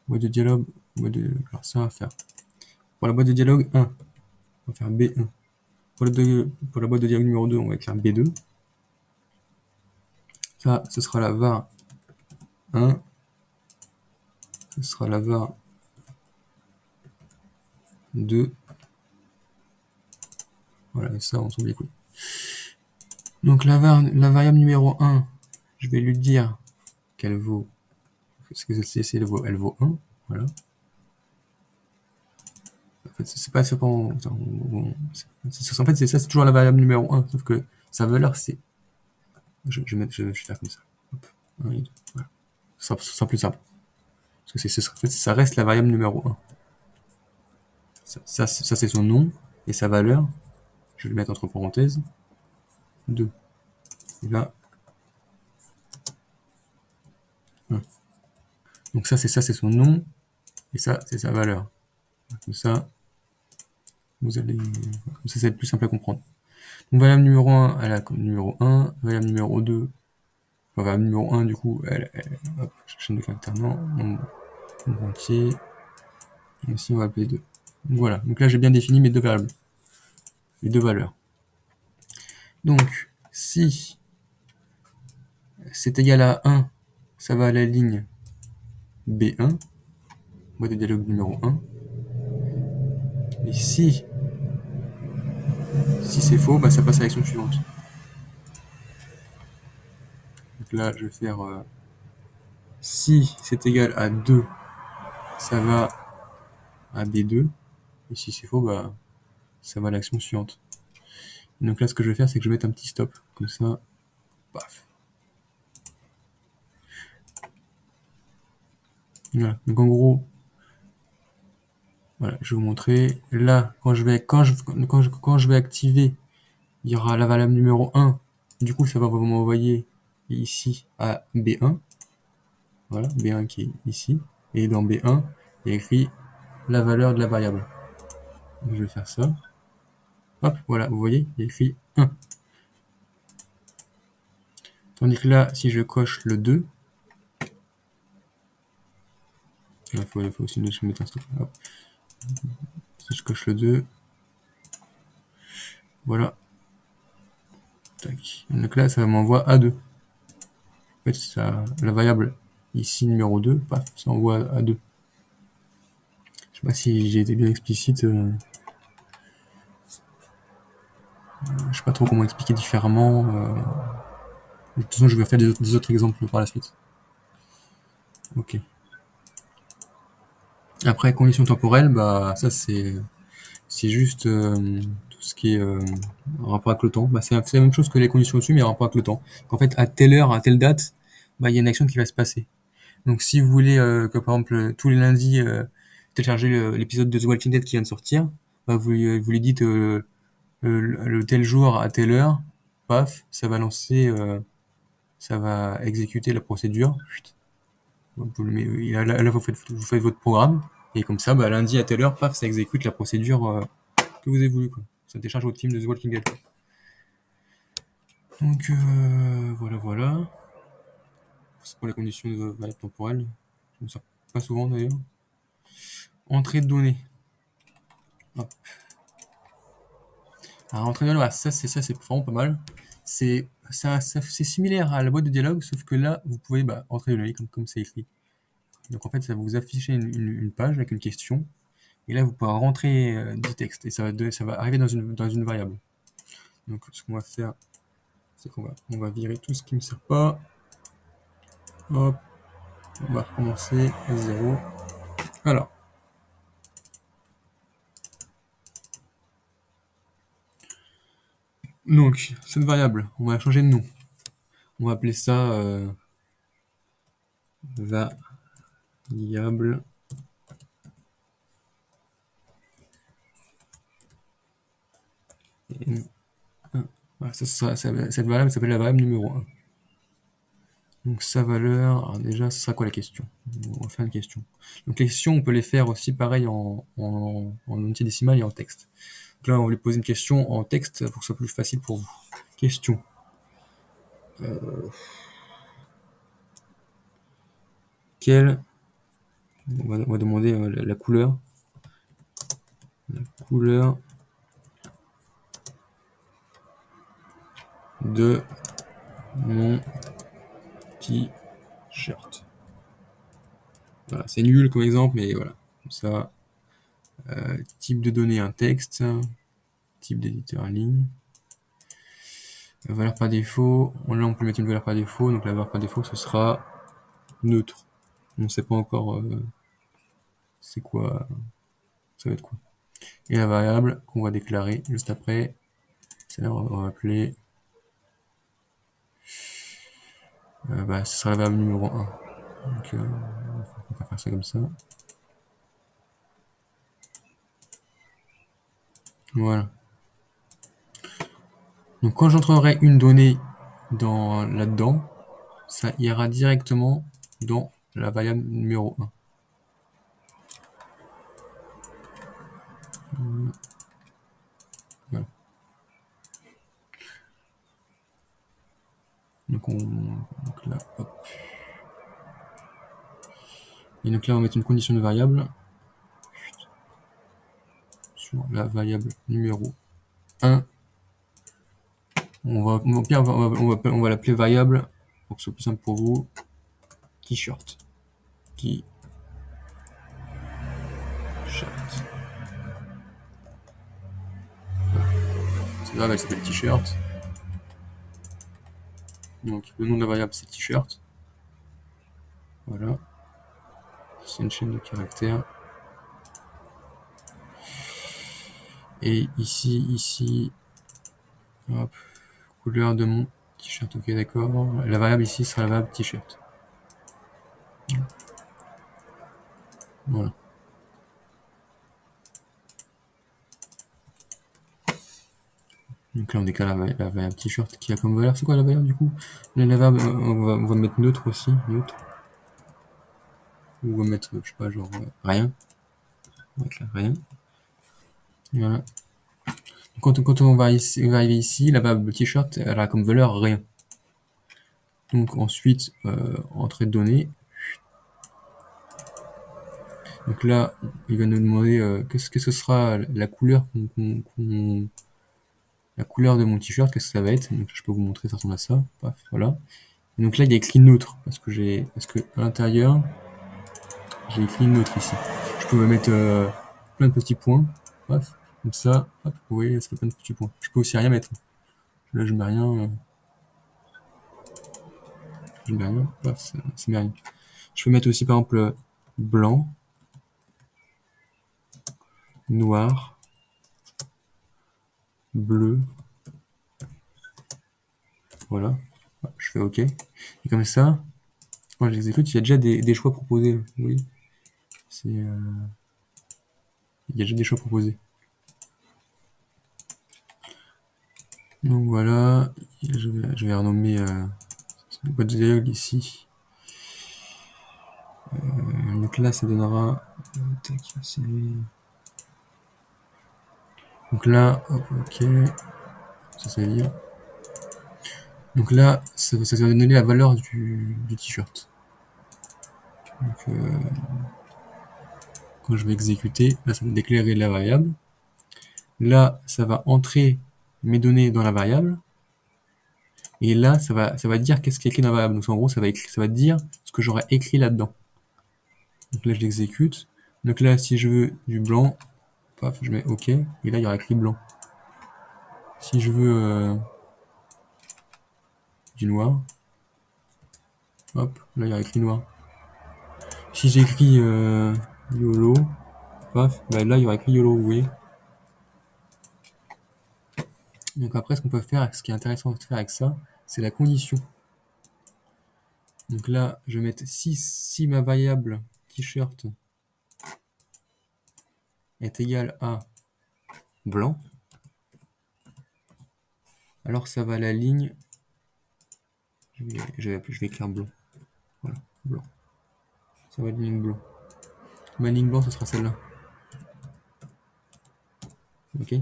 Boîte de dialogue, alors ça va faire, pour la boîte de dialogue 1, on va faire B1. Pour la boîte de dialogue numéro 2, on va écrire B2. Ça, ce sera la var 1. Ce sera la var 2. Voilà, et ça, on s'en bat les couilles. Donc la variable numéro 1, je vais lui dire qu'elle vaut, parce que celle-ci, elle vaut 1. Voilà. En fait, c'est pas ça. En fait, c'est ça, c'est toujours la variable numéro 1, sauf que sa valeur, c'est. Je vais faire comme ça. Hop. 1 et 2. Voilà. Ce sera plus simple. Parce que en fait, ça reste la variable numéro 1. Ça c'est son nom, et sa valeur, je vais le mettre entre parenthèses, 2. Et là, 1. Donc ça, c'est son nom, et ça, c'est sa valeur. Comme ça, comme ça, c'est plus simple à comprendre. Donc variable numéro 1, elle a comme numéro 1, variable numéro 2, enfin, variable numéro 1, du coup, hop, chaîne de caractères, non, nombre entier, et ici, on va appeler 2. Donc voilà, donc là, j'ai bien défini mes deux variables, les deux valeurs. Donc, si c'est égal à 1, ça va à la ligne B1, boîte de dialogue numéro 1. Et si c'est faux, bah ça passe à l'action suivante. Donc là, je vais faire si c'est égal à 2, ça va à B2. Et si c'est faux, bah ça va à l'action suivante. Et donc là, ce que je vais faire, c'est que je vais mettre un petit stop. Comme ça, paf. Voilà. Donc en gros, voilà, je vais vous montrer. Là, quand je vais activer, il y aura la variable numéro 1. Du coup, ça va m'envoyer ici à B1. Voilà, B1 qui est ici. Et dans B1, il y a écrit la valeur de la variable. Donc, je vais faire ça. Hop, voilà, vous voyez, il y a écrit 1. Tandis que là, si je coche le 2, il faut aussi mettre un stop. Hop. Si je coche le 2, voilà. Tac. Donc là, ça m'envoie A2. En fait, ça, la variable ici, numéro 2, paf, ça envoie A2. Je sais pas si j'ai été bien explicite. Je sais pas trop comment expliquer différemment. De toute façon, je vais faire des autres exemples par la suite. Ok. Après, conditions temporelles, bah ça c'est juste tout ce qui est en rapport avec le temps. Bah, c'est la même chose que les conditions au-dessus, mais en rapport avec le temps. En fait, à telle heure, à telle date, bah il y a une action qui va se passer. Donc si vous voulez que par exemple tous les lundis télécharger l'épisode de The Walking Dead qui vient de sortir, bah vous lui dites le tel jour à telle heure, paf, ça va lancer, ça va exécuter la procédure. Vous le mettez, là vous faites votre programme et comme ça, bah, lundi à telle heure, paf, ça exécute la procédure que vous avez voulu, quoi. Ça décharge votre team de The Walking Dead. Quoi. Donc voilà. C'est pour les conditions de variable temporelle. Je me sers pas souvent d'ailleurs. Entrée de données. Hop. Alors entrée de données, voilà, ça c'est vraiment pas mal. C'est similaire à la boîte de dialogue, sauf que là vous pouvez entrer de données comme c'est écrit. Donc en fait ça va vous afficher une page avec une question. Et là, vous pourrez rentrer du texte et ça va arriver dans une variable. Donc, ce qu'on va faire, c'est on va virer tout ce qui ne me sert pas. Hop, on va recommencer à 0. Alors, donc, cette variable, on va changer de nom. On va appeler ça variable. Voilà, cette variable s'appelle la variable numéro 1. Donc sa valeur, alors déjà, ce sera quoi la question? On va faire une question. Donc les questions, on peut les faire aussi pareil en unité décimale et en texte. Donc là, on va lui poser une question en texte pour que ce soit plus facile pour vous. Question. Quelle... On va demander la couleur. La couleur de mon t-shirt. Voilà, c'est nul comme exemple, mais voilà. Comme ça, type de données, un texte. Type d'éditeur en ligne. Valeur par défaut. Là, on peut mettre une valeur par défaut. Donc la valeur par défaut, ce sera neutre. On ne sait pas encore c'est quoi. Ça va être quoi. Et la variable qu'on va déclarer juste après, c'est là on va appeler. Ce sera la variable numéro 1. Donc on va faire ça comme ça. Voilà. Donc quand j'entrerai une donnée là-dedans, ça ira directement dans la variable numéro 1. Voilà. Donc là, hop. Et donc là, on va mettre une condition de variable sur la variable numéro 1. On va l'appeler variable pour que ce soit plus simple pour vous. T-shirt. T-shirt. C'est grave, elle s'appelle t-shirt. Donc le nom de la variable c'est t-shirt. Voilà. C'est une chaîne de caractères. Et ici, hop, couleur de mon t-shirt. Ok, d'accord. La variable ici sera la variable t-shirt. Voilà. Donc là on déclare la variable t-shirt qui a comme valeur. C'est quoi la variable du coup? La variable, on va mettre neutre aussi. Neutre. Ou on va mettre, je sais pas, genre rien. On va mettre là, rien. Voilà. Quand on va arriver ici, la variable t-shirt, elle a comme valeur rien. Donc ensuite, entrée de données. Donc là, il va nous demander qu'est-ce que sera la couleur la couleur de mon t-shirt, qu'est-ce que ça va être. Donc je peux vous montrer, ça ressemble à ça. Paf, voilà. Et donc là, il y a écrit neutre parce que à l'intérieur, j'ai écrit neutre ici. Je peux mettre plein de petits points. Paf, comme ça. Hop, vous voyez, ça fait plein de petits points. Je peux aussi rien mettre. Là, je mets rien. Je mets rien. Paf, ça met rien. Je peux mettre aussi par exemple blanc, noir, bleu. Voilà. Je fais OK. Et comme ça, quand j'exécute, il y a déjà des choix proposés. Oui. Il y a déjà des choix proposés. Donc voilà. Je vais renommer une boîte de dialogue ici. Donc là, ça donnera. Tac, donc là, hop, OK. Ça veut dire. Donc là, ça va donner la valeur du t-shirt. Donc, quand je vais exécuter, là, ça va déclarer la variable. Là, ça va entrer mes données dans la variable. Et là, ça va dire qu'est-ce qui est écrit dans la variable. Donc en gros, ça va dire ce que j'aurais écrit là-dedans. Donc là, je l'exécute. Donc là, si je veux du blanc, paf, je mets OK. Et là, il y aura écrit blanc. Si je veux du noir, hop, là, il y aura écrit noir. Si j'écris YOLO, paf, bah là, il y aura écrit YOLO, vous voyez. Donc après, ce qu'on peut faire, ce qui est intéressant de faire avec ça, c'est la condition. Donc là, je vais mettre si ma variable t-shirt est égale à blanc, alors ça va à la ligne, je vais écrire blanc. Voilà, blanc. Ça va être une ligne blanc. Ma ligne blanc, ce sera celle-là. Ok.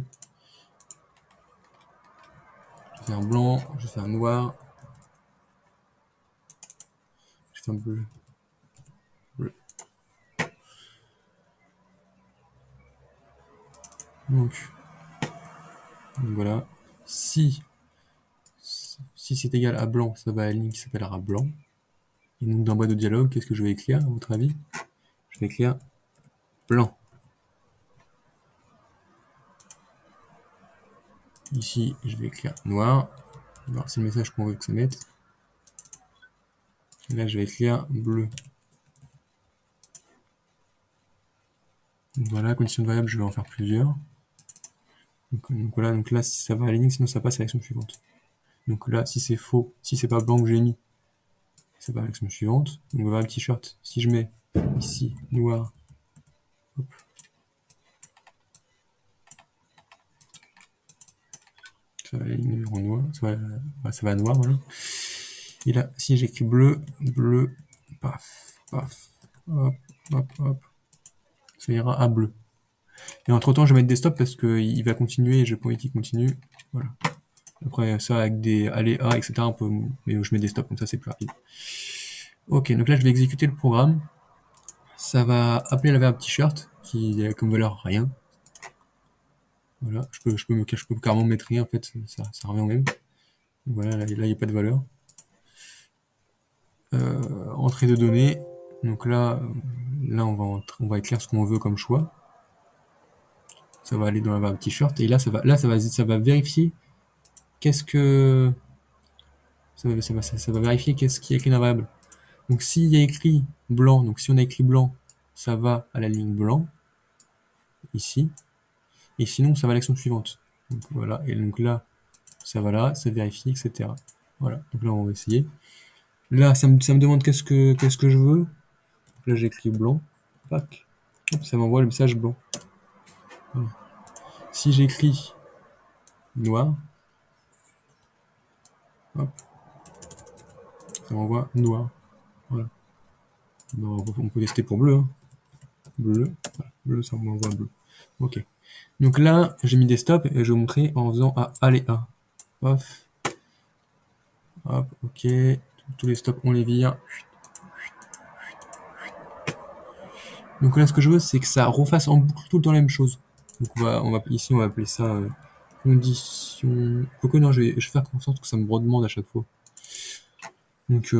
Je vais faire blanc, je vais faire noir, je vais faire bleu. Bleu. Donc voilà. Si c'est égal à blanc, ça va à la ligne qui s'appellera blanc. Et donc dans la boîte de dialogue, qu'est-ce que je vais écrire à votre avis? Je vais écrire blanc. Ici, je vais écrire noir. Alors, c'est le message qu'on veut que ça mette. Et là, je vais écrire bleu. Donc voilà, condition de variable, je vais en faire plusieurs. Donc voilà, donc là, si ça va à la ligne, sinon ça passe à l'action suivante. Donc là, si c'est faux, si c'est pas blanc que j'ai mis, ça va à l'action suivante. Donc voilà le t-shirt. Si je mets ici noir, hop, ça va à la ligne numéro noir, ça va à noir, voilà. Et là, si j'écris bleu, bleu, paf, paf, hop, hop, hop, ça ira à bleu. Et entre temps, je vais mettre des stops parce qu'il va continuer et je pas envie qu'il continue. Voilà. Après, ça, avec des aléas, etc., mais je mets des stops, comme ça, c'est plus rapide. Ok, donc là, je vais exécuter le programme. Ça va appeler la variable t-shirt, qui a comme valeur rien. Voilà, je peux carrément mettre rien, en fait, ça revient au même. Voilà, là, il n'y a pas de valeur. Entrée de données. Donc là, on va écrire ce qu'on veut comme choix. Ça va aller dans la variable t-shirt. Et là, ça va vérifier qu'est-ce que... Ça va vérifier qu'est-ce qui est écrit dans la variable. Donc s'il y a écrit blanc, donc si on a écrit blanc, ça va à la ligne blanc, ici. Et sinon, ça va à l'action suivante. Donc voilà, et donc là, ça va là, ça vérifie, etc. Voilà, donc là, on va essayer. Là, ça me demande qu'est-ce que je veux. Donc là, j'écris blanc. Pac. Hop, ça m'envoie le message blanc. Voilà. Si j'écris noir, hop, ça m'envoie noir. Voilà. Bon, on peut tester pour bleu. Hein. Bleu, voilà. Bleu, ça m'envoie bleu. Ok. Donc là, j'ai mis des stops et je vais vous montrer en faisant aléa. Hop. Hop, ok. Tous les stops, on les vire. Donc là, ce que je veux, c'est que ça refasse en boucle tout le temps la même chose. Donc ici, on va appeler ça condition. Quoique non, je vais faire en sorte que ça me redemande à chaque fois. Donc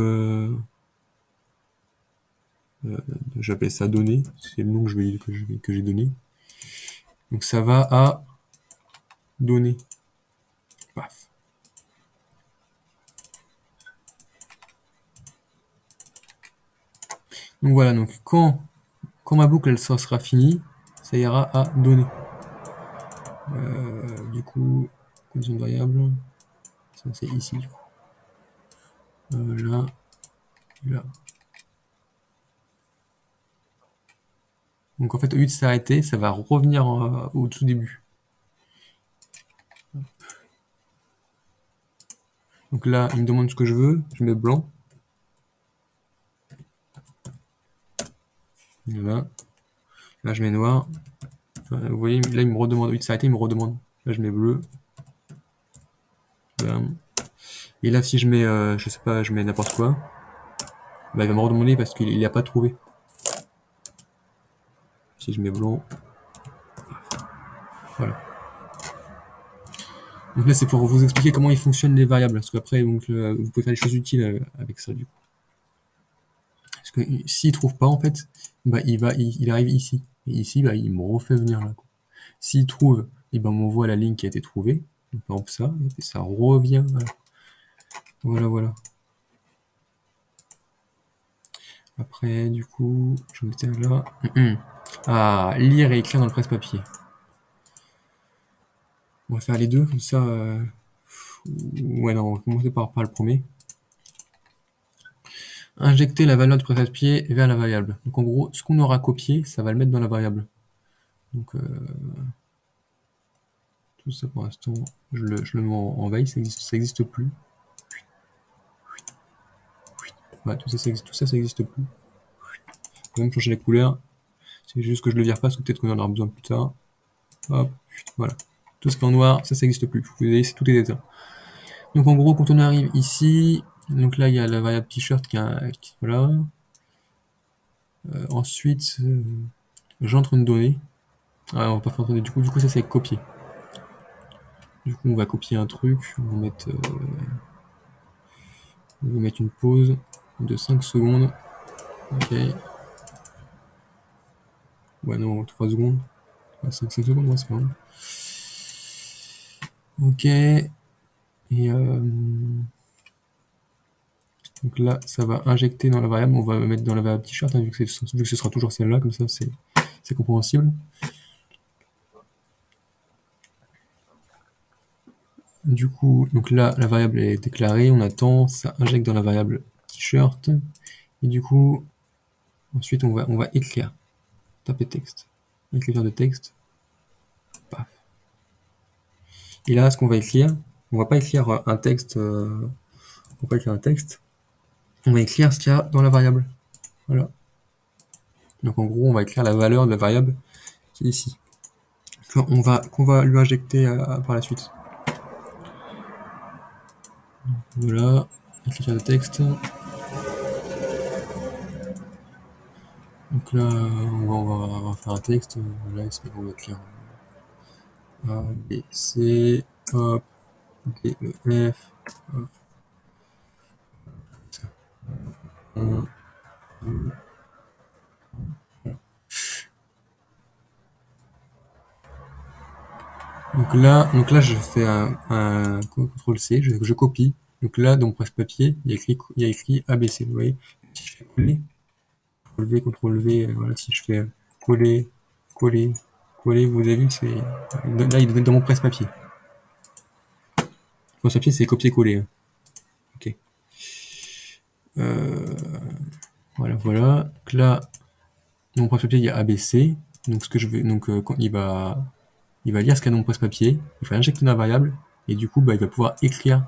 j'appelle ça données. C'est le nom que j'ai donné. Donc ça va à données. Paf. Donc voilà. Donc quand ma boucle elle sera finie, ça ira à données. Du coup, condition de variable. Ça c'est ici. Là et là. Donc en fait, au lieu de s'arrêter, ça va revenir au tout début. Donc là, il me demande ce que je veux, je mets blanc. Voilà. Là, je mets noir. Enfin, vous voyez, là, il me redemande, au lieu de s'arrêter, il me redemande. Là, je mets bleu. Bam. Et là, si je mets, je sais pas, je mets n'importe quoi, bah, il va me redemander parce qu'il n'a pas trouvé. Si je mets blanc. Voilà. Donc là, c'est pour vous expliquer comment ils fonctionnent les variables. Parce qu'après, donc, vous pouvez faire des choses utiles avec ça, du coup. Parce que s'il trouve pas, en fait, bah, il arrive ici. Et ici, bah, il me refait venir là, quoi. S'il trouve, et ben, on m'envoie la ligne qui a été trouvée. Donc, par exemple, ça, et ça revient. Voilà, voilà. Après, du coup, je mettais là. Ah, lire et écrire dans le presse-papier. On va faire les deux, comme ça. Ouais, non, on va commencer par le premier. Injecter la valeur du presse-papier vers la variable. Donc en gros, ce qu'on aura copié, ça va le mettre dans la variable. Donc tout ça pour l'instant, je le mets en veille, ça existe plus. Ouais, tout ça, ça existe plus. Je vais même changer la couleur. C'est juste que je le vire pas, parce que peut-être qu'on en aura besoin plus tard. Hop, voilà. Tout ce qui est en noir, ça existe plus. Vous voyez, tout est éteint. Donc en gros, quand on arrive ici, donc là il y a la variable t-shirt voilà. Ensuite, j'entre une donnée. Ah, on va pas faire entendre. Du coup ça c'est copier. Du coup on va copier un truc. On va mettre une pause de 5 secondes. Ok. Ouais non, 3 secondes. 5 secondes, ouais, c'est pas mal. Ok. Et donc là, ça va injecter dans la variable. On va mettre dans la variable t-shirt, hein, vu que ce sera toujours celle-là, comme ça c'est compréhensible. Du coup, donc là, la variable est déclarée, on attend, ça injecte dans la variable t-shirt, et du coup, ensuite on va écrire, taper texte, écriture de texte, paf. Et là, ce qu'on va écrire, on va pas écrire un texte, on va écrire un texte, on va écrire ce qu'il y a dans la variable. Voilà. Donc en gros, on va écrire la valeur de la variable qui est ici, qu'on va lui injecter par la suite. Voilà, écriture de texte. Donc là, on va faire un texte. Là, on va écrire A, B, C, hop, D, E, F, hop. Donc là, je fais un CTRL C, je copie. Donc là, dans mon presse-papier, il y a écrit ABC. Vous voyez, si je fais coller, CTRL V, voilà, si je fais coller, coller, coller, vous avez vu, là, il est dans mon presse-papier. Presse-papier, c'est copier-coller. Hein. Ok. Voilà, voilà. Donc là, dans mon presse-papier, il y a ABC. Donc ce que je veux, donc quand il va lire ce qu'il y a dans mon presse-papier, il va injecter la variable, et du coup, bah, il va pouvoir écrire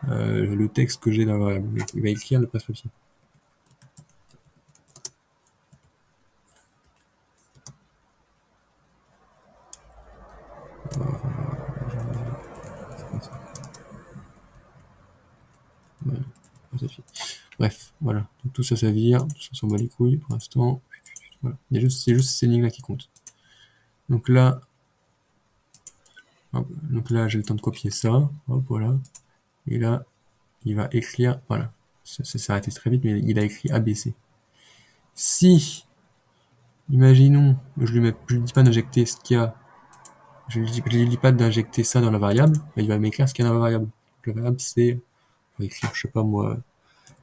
le texte que j'ai dans la variable. Il va écrire le presse-papier. Voilà. Bref, voilà. Donc tout ça, ça vire. Tout ça s'en bat les couilles pour l'instant. Voilà. C'est juste ces lignes-là qui comptent. Donc là, hop, donc là, j'ai le temps de copier ça. Hop, voilà. Et là, il va écrire, voilà. Ça s'est arrêté très vite, mais il a écrit ABC. Si, imaginons, je lui dis pas d'injecter ce qu'il y a, je lui dis pas d'injecter ça dans la variable, il va m'écrire ce qu'il y a dans la variable. Donc, la variable, c'est, on va écrire, je sais pas moi,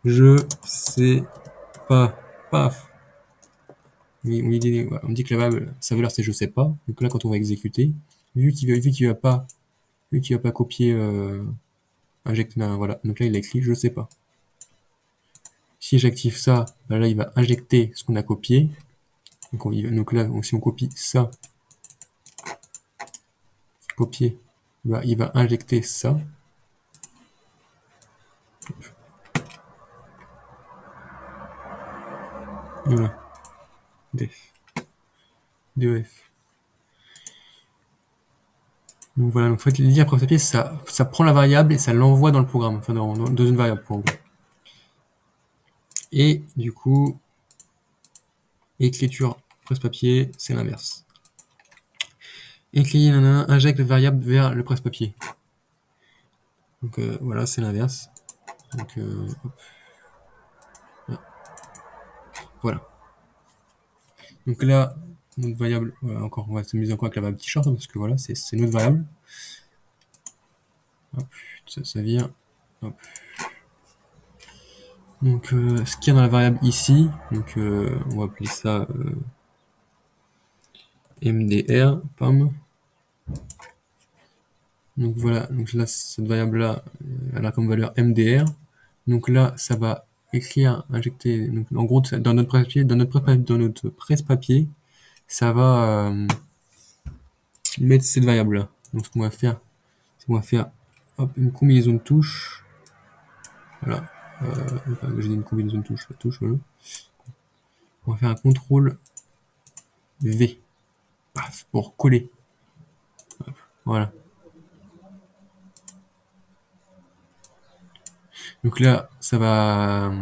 je sais pas, paf. On me dit que la variable, sa valeur c'est je sais pas. Donc là, quand on va exécuter, vu qu'il va pas copier, injecter, voilà. Donc là, il a écrit je sais pas. Si j'active ça, ben là, il va injecter ce qu'on a copié. Donc là, si on copie ça, copier, il va injecter ça. Voilà. Def. Def. Donc voilà, donc en fait, lire après papier, ça prend la variable et ça l'envoie dans le programme, enfin dans une variable, en gros. Et du coup, écriture presse-papier, c'est l'inverse. Écrire, injecte la variable vers le presse-papier. Donc voilà, c'est l'inverse. Donc hop. Voilà. Donc là, notre variable, voilà, encore, on va s'amuser encore avec la variable t-shirt, parce que voilà, c'est notre variable. Hop, ça vient. Hop. Donc ce qu'il y a dans la variable ici, donc on va appeler ça MDR, pam. Donc voilà, donc là, cette variable-là, elle a comme valeur MDR. Donc là, ça va écrire, injecter, donc en gros, dans notre presse-papier, ça va mettre cette variable-là. Donc ce qu'on va faire, c'est qu'on va faire hop, une combinaison de touches. Voilà. J'ai une combinaison de touches, la touche, voilà. On va faire un contrôle V. Paf, pour coller. Hop, voilà. Donc là, ça va...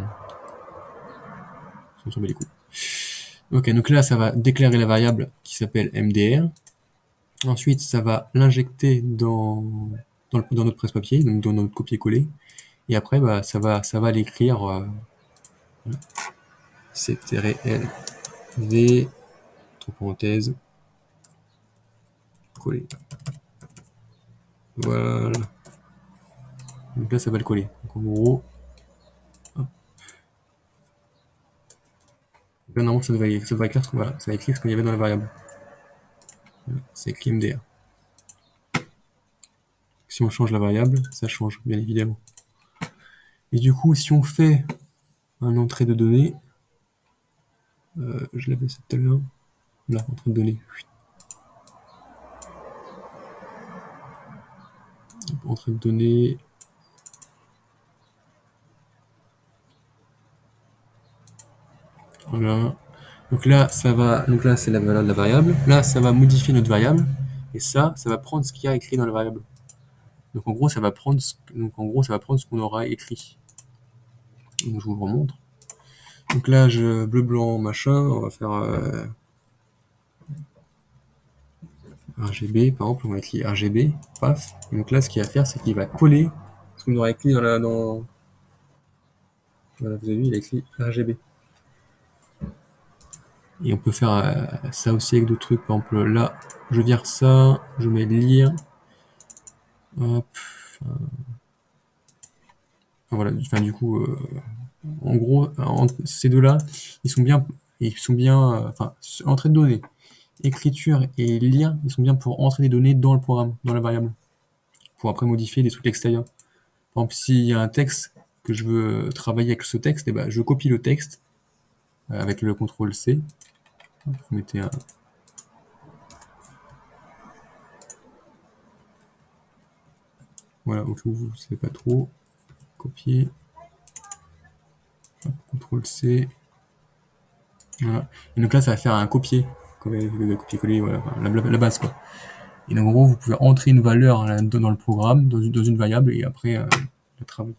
On s'en bat les couilles. Ok, donc là, ça va déclarer la variable qui s'appelle MDR. Ensuite, ça va l'injecter dans notre presse-papier, donc dans notre copier-coller. Et après, bah, ça va l'écrire. Voilà. C-L V, entre parenthèses, coller. Voilà. Donc là, ça va le coller. Donc en gros, hop. Là, normalement, ça va écrire voilà, ça va écrire ce qu'il y avait dans la variable. Voilà, c'est écrit MDR. Si on change la variable, ça change, bien évidemment. Et du coup, si on fait un entrée de données, je l'avais ça tout à l'heure, là, entrée de données. Entrée de données. Voilà. Donc là, c'est la valeur de la variable. Là, ça va modifier notre variable. Et ça va prendre ce qu'il y a écrit dans la variable. Donc en gros, ça va prendre ce qu'on aura écrit. Donc je vous remontre. Donc là, bleu, blanc, machin, on va faire RGB, par exemple, on va écrire RGB, paf. Et donc là, ce qu'il va faire, c'est qu'il va coller ce qu'on aura écrit voilà, vous avez vu, il a écrit RGB. Et on peut faire ça aussi avec d'autres trucs. Par exemple, là, je vire ça, je mets lire. Hop. Voilà. Enfin, du coup, en gros, ces deux-là, ils sont bien, enfin, entrée de données, écriture et lire, ils sont bien pour entrer des données dans le programme, dans la variable, pour après modifier des trucs extérieurs. Par exemple, s'il y a un texte que je veux travailler avec ce texte, et ben, je copie le texte avec le CTRL C. Vous mettez un... Voilà, au cas où vous ne savez pas trop. Copier. CTRL C. Voilà. Et donc là, ça va faire un copier. Copier-coller, voilà, la base, quoi. Et donc, en gros, vous pouvez entrer une valeur dans le programme, dans une variable, et après, la travailler.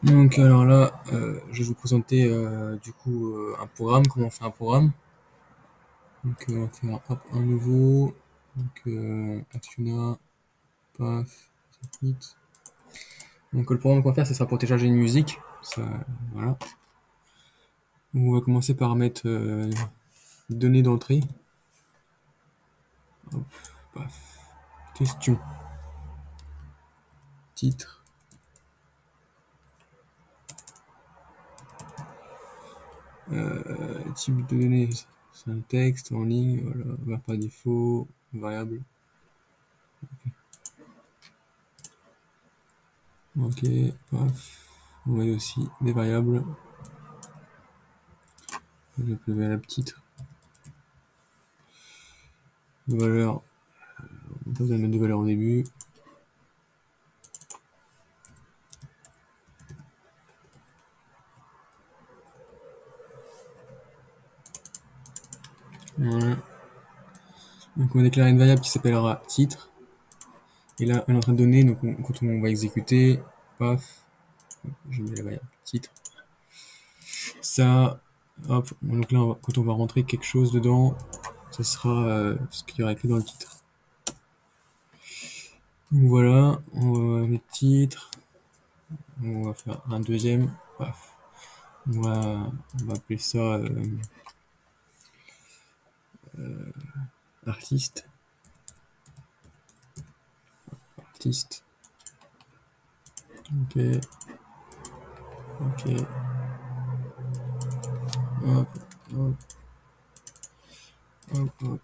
Donc alors là, je vais vous présenter du coup un programme, comment on fait un programme. Donc on va faire hop, un nouveau, donc Actiona, paf, submit. Donc le programme qu'on va faire, ce sera pour télécharger une musique. Ça, voilà. Donc, on va commencer par mettre données d'entrée. Hop, paf. Question. Titre. Type de données, c'est un texte en ligne, voilà, ouvert par défaut, variable. Ok, paf. On met aussi des variables. Je peux variable titre. Valeur. On peut mettre des valeurs au début. Voilà. Donc on va déclarer une variable qui s'appellera titre. Et là, on est en train de donner, donc quand on va exécuter, paf, je mets la variable titre. Ça, hop, donc là, quand on va rentrer quelque chose dedans, ça sera ce qu'il y aura écrit dans le titre. Donc voilà, on va mettre titre, on va faire un deuxième, paf. On va appeler ça artiste. Artiste. Ok. Ok. Hop, hop, hop, hop.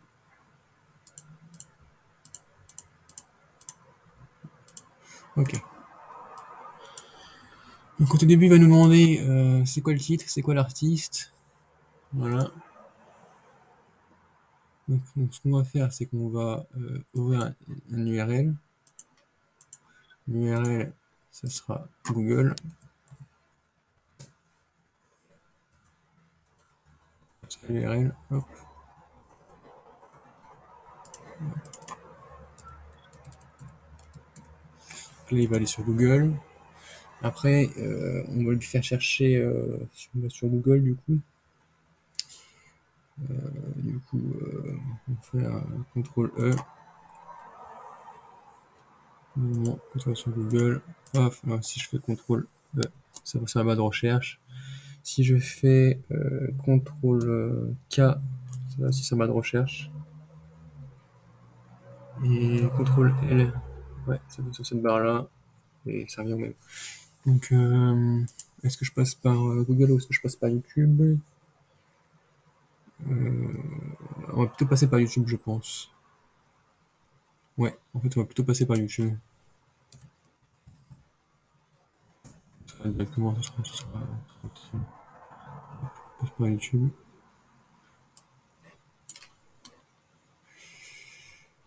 Ok. Donc au tout début, il va nous demander c'est quoi le titre, c'est quoi l'artiste. Voilà. Donc ce qu'on va faire, c'est qu'on va ouvrir un URL. L'URL, ça sera Google. L'URL, hop. Là, il va aller sur Google. Après, on va lui faire chercher sur Google, du coup. On fait un CTRL E. Bon, CTRL sur Google. Paf, alors, si je fais CTRL E, ça va sur la barre de recherche. Si je fais CTRL K, ça va aussi sur la barre de recherche. Et CTRL L, ouais, ça va sur cette barre-là. Et ça revient au même. Donc, est-ce que je passe par Google ou est-ce que je passe par YouTube? On va plutôt passer par YouTube, je pense. Ouais, en fait, on va plutôt passer par YouTube. Directement, ça sera passe par YouTube.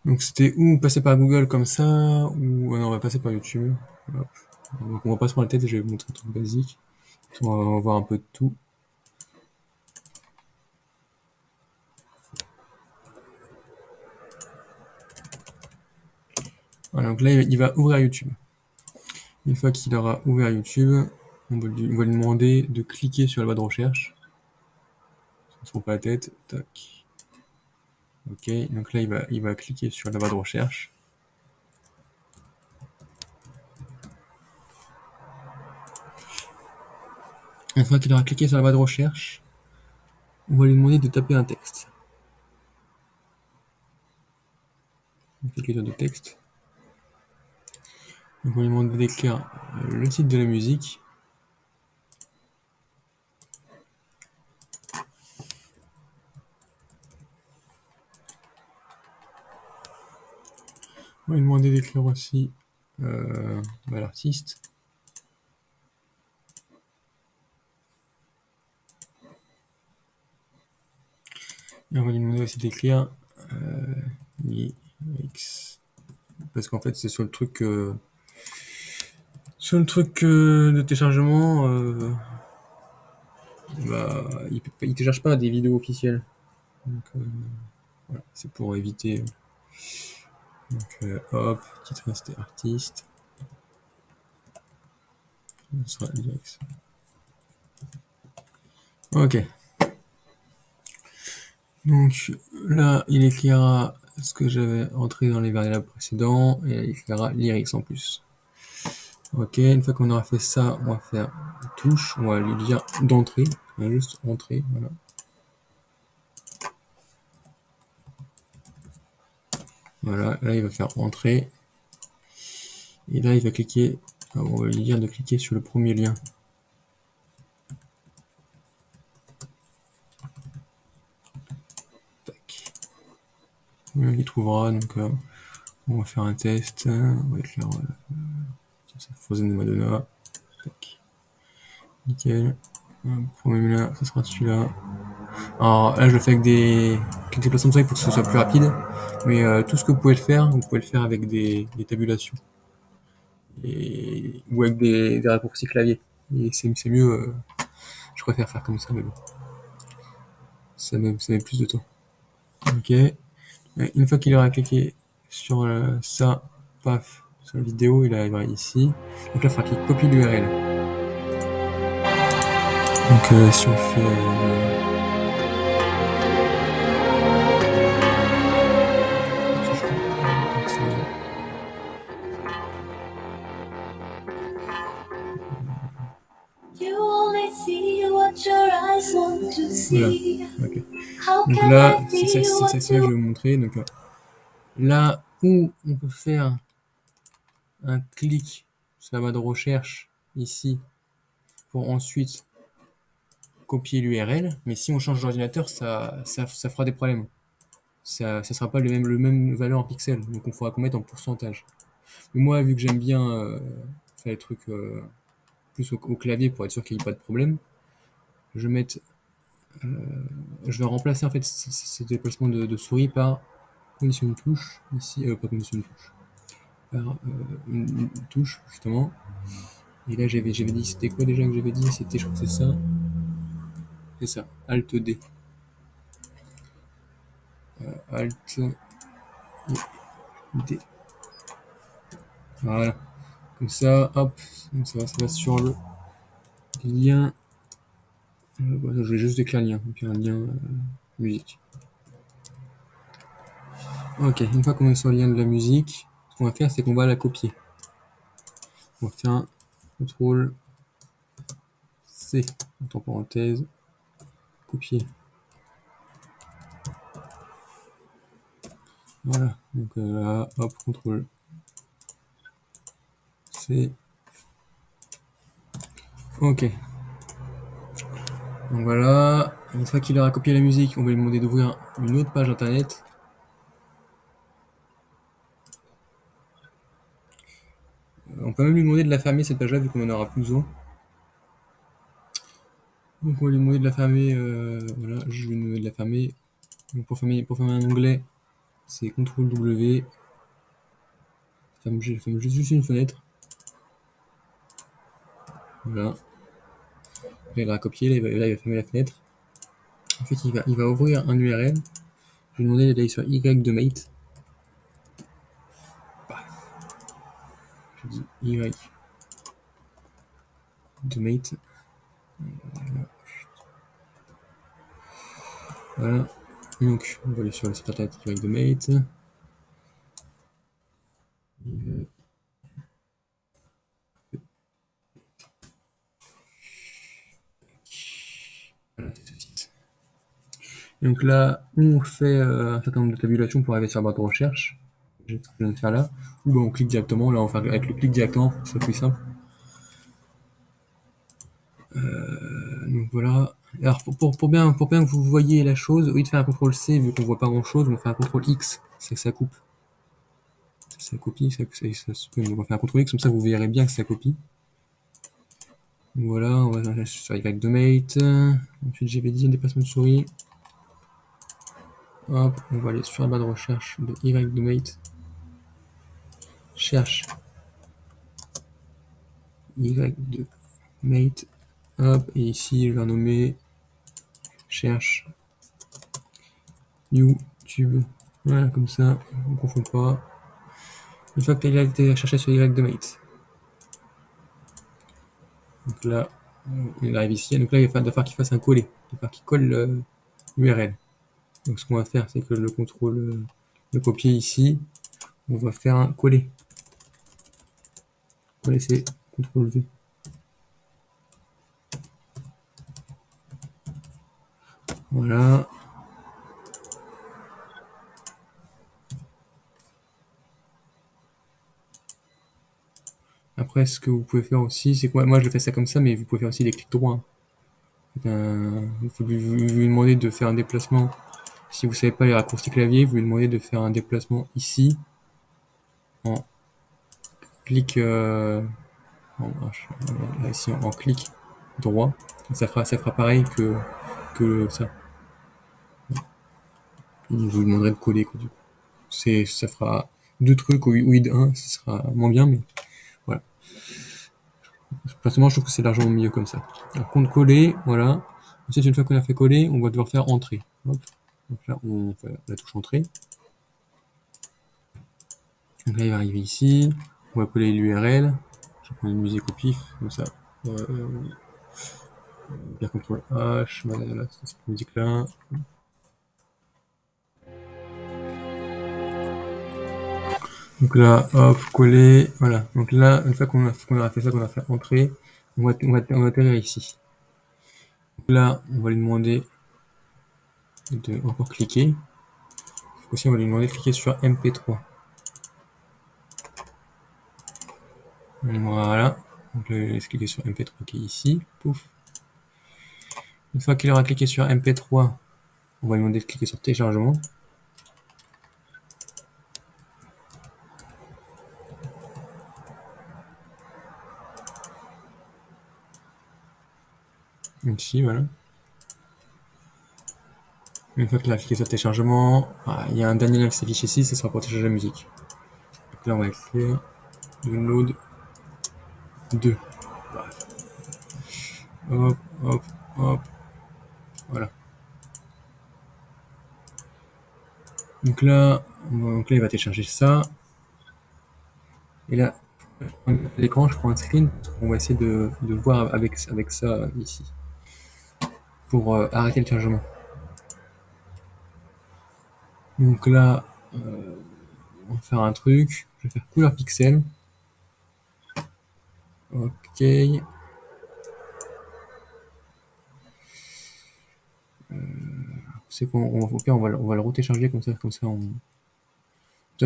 Donc, c'était ou passer par Google comme ça, ou non, on va passer par YouTube. Hop. Donc, on va pas se prendre la tête, je vais vous montrer un truc basique. On va voir un peu de tout. Voilà, donc là, il va ouvrir YouTube. Une fois qu'il aura ouvert YouTube, on va lui demander de cliquer sur la barre de recherche. On se prend pas la tête. Tac. Ok, donc là, il va cliquer sur la barre de recherche. Une fois qu'il aura cliqué sur la barre de recherche, on va lui demander de taper un texte. On va cliquer sur le texte. Donc on va lui demander d'écrire le titre de la musique. On va lui demander d'écrire aussi l'artiste. Et on va lui demander aussi d'écrire X. Parce qu'en fait, c'est sur le truc de téléchargement, il télécharge pas des vidéos officielles. Donc voilà, c'est pour éviter. Donc hop, titre c'était artiste. Ce sera direct. Ok. Donc là, il écrira ce que j'avais entré dans les variables précédents et il écrira lyrics en plus. Ok, une fois qu'on aura fait ça, on va faire touche, on va lui dire d'entrée, on va juste entrer, voilà. Voilà, là il va faire entrer. Et là il va cliquer, on va lui dire de cliquer sur le premier lien. Tac. Il trouvera, donc on va faire un test, on va écrire Frozen Madonna. Tac. Nickel. Premier lien, ça sera celui-là. Alors là je le fais avec des déplacements de souris pour que ce soit plus rapide, mais tout ce que vous pouvez le faire, avec des tabulations. Ou avec des raccourcis clavier. Et c'est mieux, je préfère faire comme ça, mais bon. Ça met plus de temps. Ok. Une fois qu'il aura cliqué sur ça, paf, sur la vidéo, il arrivera ici. Donc là, il faudra qu'il copie l'URL. Donc si on fait... Voilà. Okay. Donc là, c'est ça que je vais vous montrer. Donc là où on peut faire un clic sur la barre de recherche ici pour ensuite copier l'URL, mais si on change d'ordinateur, ça fera des problèmes. Ça sera pas le même valeur en pixels, donc on faudra qu'on mette en pourcentage. Mais moi, vu que j'aime bien faire les trucs plus au clavier pour être sûr qu'il n'y ait pas de problème, je vais remplacer en fait ces déplacements de souris par condition de touche, ici, pas condition de touche, par une touche justement. Et là j'avais dit, c'était quoi déjà que j'avais dit? C'était, je crois que c'est ça, Alt D. Alt D. Voilà. Comme ça, hop, donc ça va sur le lien. Je vais juste écrire un lien, donc un lien musique. Ok, une fois qu'on est sur le lien de la musique, ce qu'on va faire, c'est qu'on va la copier. On va faire un CTRL C, entre parenthèses, copier. Voilà, donc là, hop, CTRL C. Ok. Donc voilà, une fois qu'il aura copié la musique, on va lui demander d'ouvrir une autre page internet. On peut même lui demander de la fermer cette page-là vu qu'on en aura plus besoin. Donc on va lui demander de la fermer, voilà, je vais lui demander de la fermer. Donc pour fermer un onglet, c'est CTRL W. Je ferme juste une fenêtre. Voilà. Là, il va copier, là, il va fermer la fenêtre. En fait, il va ouvrir un URL. Je vais lui demander d'aller sur Y de mate. Je dis Y de mate. Voilà. Donc, on va aller sur le site internet Y de mate. Voilà, c'est ce site. Donc là, on fait un certain nombre de tabulations pour arriver sur la barre de recherche. Je viens de faire là. Ou ben on clique directement. Là, on va faire avec le clic directement, c'est plus simple. Donc voilà. Alors pour bien que vous voyez la chose, au lieu de faire un CTRL C, vu qu'on voit pas grand chose, on va faire un CTRL X, c'est que ça coupe. Ça copie, ça on va faire un CTRL X, comme ça vous verrez bien que ça copie. Donc voilà, on va aller sur Y de mate. Ensuite j'avais dit un déplacement de souris. Hop, on va aller sur la barre de recherche de Y de mate. Cherche Y de mate. Hop, et ici je vais nommer cherche YouTube. Voilà, comme ça, on ne confond pas. Une fois que tu as été chercher sur Y de mate, Donc là, il arrive ici. Donc là, il va falloir qu'il fasse un coller. Il va falloir qu'il colle l'URL. Donc ce qu'on va faire, c'est que le contrôle, le copier ici, on va faire un coller. Coller, c'est CTRL V. Voilà. Après, ce que vous pouvez faire aussi, c'est que moi je fais ça comme ça, mais vous pouvez faire aussi des clics droits. Vous lui demandez de faire un déplacement. Si vous savez pas les raccourcis clavier, vous lui demandez de faire un déplacement ici en clic ici en clic droit. Ça fera pareil que ça. Il vous demanderait de coller quoi, du coup. Ça fera deux trucs au lieu d'un, ce sera moins bien, mais voilà. Personnellement, je trouve que c'est largement mieux comme ça. Alors, compte coller, voilà. Ensuite, une fois qu'on a fait coller, on va devoir faire entrer. Hop. Donc là, on fait la touche entrée. Donc là, il va arriver ici. On va coller l'URL. Je vais prendre une musique au pif, comme ça. Bien CTRL H, voilà, cette musique-là. Donc là, hop, coller, voilà. Donc là, une fois qu'on a fait ça, qu'on a fait entrer, on va atterrir ici. Donc là, on va lui demander de encore cliquer. Aussi, on va lui demander de cliquer sur MP3. Voilà. Donc là, laisse cliquer sur MP3 qui est ici. Pouf. Une fois qu'il aura cliqué sur MP3, on va lui demander de cliquer sur téléchargement. Ici, voilà. Une fois qu'il a cliqué sur téléchargement, il y a un dernier lien qui s'affiche ici, ce sera pour télécharger la musique. Donc là, on va écrire download 2. Hop, hop, hop. Voilà. Donc là, il va télécharger ça. Et là, l'écran, je prends un screen. On va essayer de voir avec ça ici. Pour arrêter le téléchargement. Donc là, on va faire un truc. Je vais faire couleur pixel. Ok. C'est on va le retécharger comme ça ça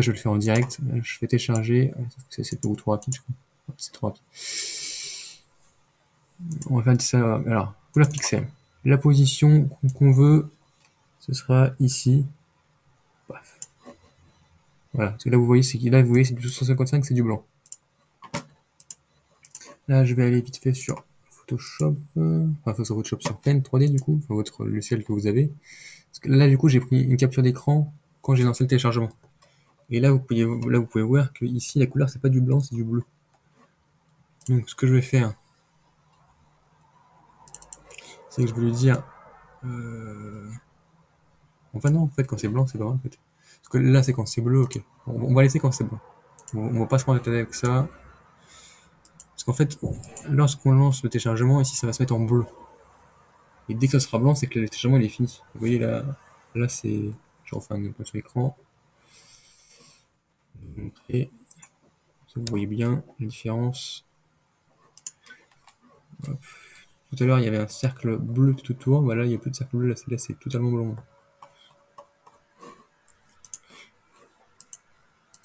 je vais le faire en direct. Je fais télécharger. C'est beaucoup trop rapide, je crois. C'est trop rapide. On va faire ça. Alors, couleur pixel. La position qu'on veut, ce sera ici. Bref. Voilà. Parce que là, vous voyez, c'est du 255, c'est du blanc. Là, je vais aller vite fait sur Photoshop. Enfin, sur Photoshop, sur Pen 3D, du coup. Enfin, votre logiciel que vous avez. Parce que là, du coup, j'ai pris une capture d'écran quand j'ai lancé le téléchargement. Et là, vous pouvez voir que ici, la couleur, c'est pas du blanc, c'est du bleu. Donc, ce que je vais faire, c'est que je vais lui dire, enfin non, en fait, quand c'est blanc, c'est pas mal, en fait. Parce que là, c'est quand c'est bleu, ok. On va laisser quand c'est blanc. On va pas se prendre la tête avec ça. Parce qu'en fait, lorsqu'on lance le téléchargement, ici, ça va se mettre en bleu. Et dès que ça sera blanc, c'est que le téléchargement, il est fini. Vous voyez, là c'est... Je refais un peu sur l'écran. Et vous voyez bien la différence. Hop. Tout à l'heure, il y avait un cercle bleu tout autour. Voilà, il n'y a plus de cercle bleu. Là, c'est totalement blanc.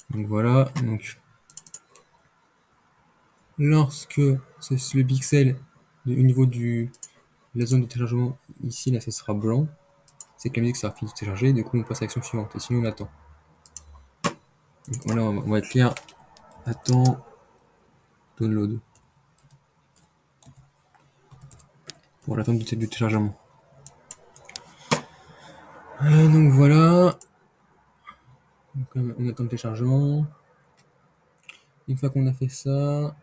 Donc voilà. Donc, lorsque c'est le pixel au niveau de la zone de téléchargement, ici, là, ça sera blanc. C'est que la musique sera finie de télécharger. Du coup, on passe à l'action suivante. Et sinon, on attend. Donc, voilà, on va écrire attends download pour l'attente du téléchargement. Donc voilà. Donc, on attend le téléchargement. Une fois qu'on a fait ça,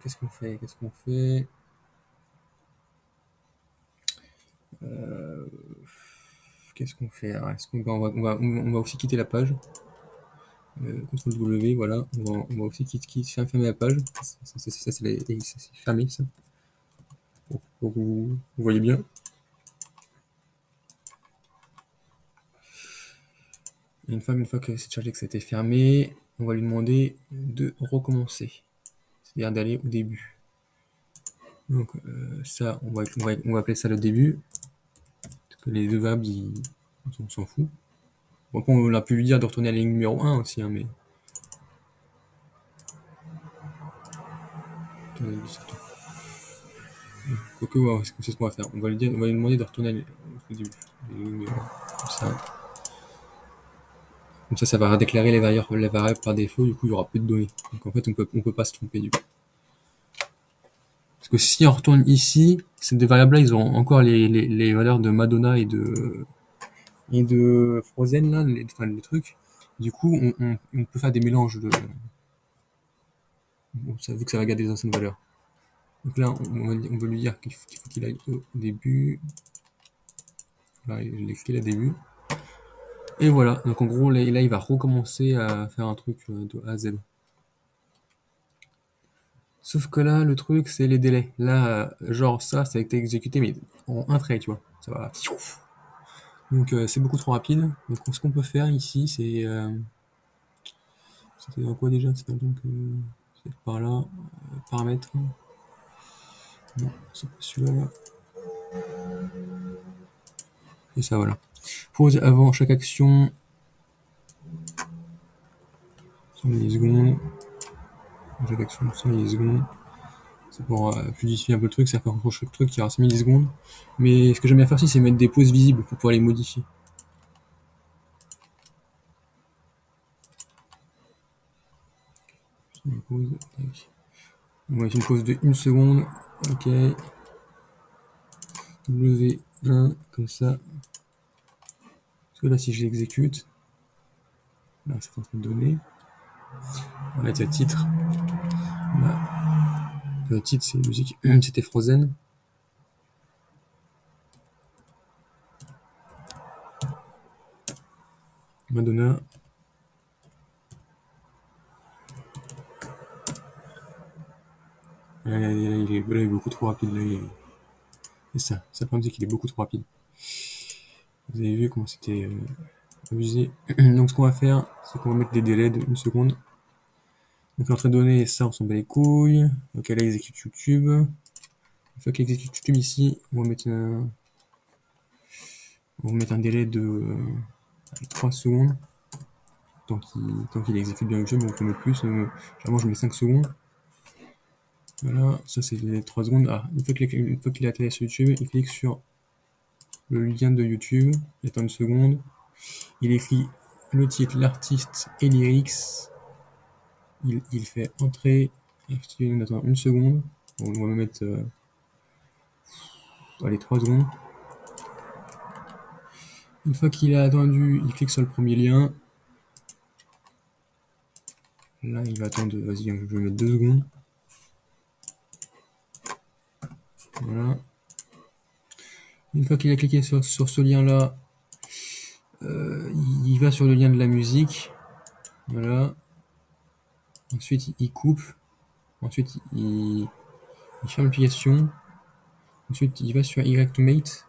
qu'est-ce qu'on fait Qu'est-ce qu'on fait Alors, on va aussi quitter la page. CTRL W, voilà. On va aussi fermer la page. Ça c'est fermé, ça. Pour que vous voyez bien. Et une fois que c'est chargé, que c'était fermé, on va lui demander de recommencer. C'est-à-dire d'aller au début. Donc ça, on va appeler ça le début. Parce que les deux variables, on s'en fout. Bon, après, on a pu lui dire de retourner à la ligne numéro 1 aussi, hein, mais... Quoique, ouais, c'est ce qu'on va faire. On va lui demander de retourner au début. Comme ça. Comme ça va déclarer les variables par défaut, du coup il y aura plus de données. Donc en fait on peut pas se tromper du coup. Parce que si on retourne ici, ces deux variables-là, ils ont encore les valeurs de Madonna et de Frozen, là, les trucs. Du coup, on peut faire des mélanges de... Bon, vu que ça va garder les anciennes valeurs. Donc là, on veut lui dire qu'il faut qu'il aille au début. Là, il écrit le début. Et voilà. Donc en gros, là, il va recommencer à faire un truc de A à Z. Sauf que là, le truc, c'est les délais. Là, genre ça a été exécuté, mais en un trait, tu vois. Ça va. Donc c'est beaucoup trop rapide. Donc ce qu'on peut faire ici, c'est... c'était dans quoi déjà? C'est pas le temps que... C'est par là. Paramètres. Non, c'est pas celui-là. Là. Et ça, voilà. Pause avant chaque action. 100 millisecondes. Chaque action, 100 millisecondes. C'est pour fluidifier un peu le truc. Ça fait entre chaque truc, il y aura 100 millisecondes. Mais ce que j'aime bien faire aussi, c'est mettre des pauses visibles pour pouvoir les modifier. Une pause. On va mettre une pause de 1 seconde. Ok. W1, comme ça. Parce que là, si je l'exécute, là, c'est en train de donner. On va mettre le titre. Là. Le titre, c'est musique. C'était Frozen. Madonna. Là, il est beaucoup trop rapide. Là, c'est ça. Le problème, c'est qu'il est beaucoup trop rapide. Vous avez vu comment c'était abusé. Donc, ce qu'on va faire, c'est qu'on va mettre des délais de 1 seconde. Donc, l'entrée de données, ça, on s'en bat les couilles. Donc, elle exécute YouTube. Une fois qu'elle exécute YouTube ici, on va mettre un délai de 3 secondes. Tant qu'il exécute bien YouTube, on peut mettre plus. Généralement, je mets 5 secondes. Voilà, ça c'est les 3 secondes. Ah, une fois qu'il est atterri sur YouTube, il clique sur le lien de YouTube, il attend une seconde. Il écrit le titre, l'artiste et lyrics. Il fait entrer. On attend une seconde. On va mettre allez, 3 secondes. Une fois qu'il a attendu, il clique sur le premier lien. Là, il va attendre. Vas-y, je vais mettre 2 secondes. Voilà. Une fois qu'il a cliqué sur ce lien-là, il va sur le lien de la musique. Voilà. Ensuite, il coupe. Ensuite, il ferme l'application. Ensuite, il va sur Y2Mate.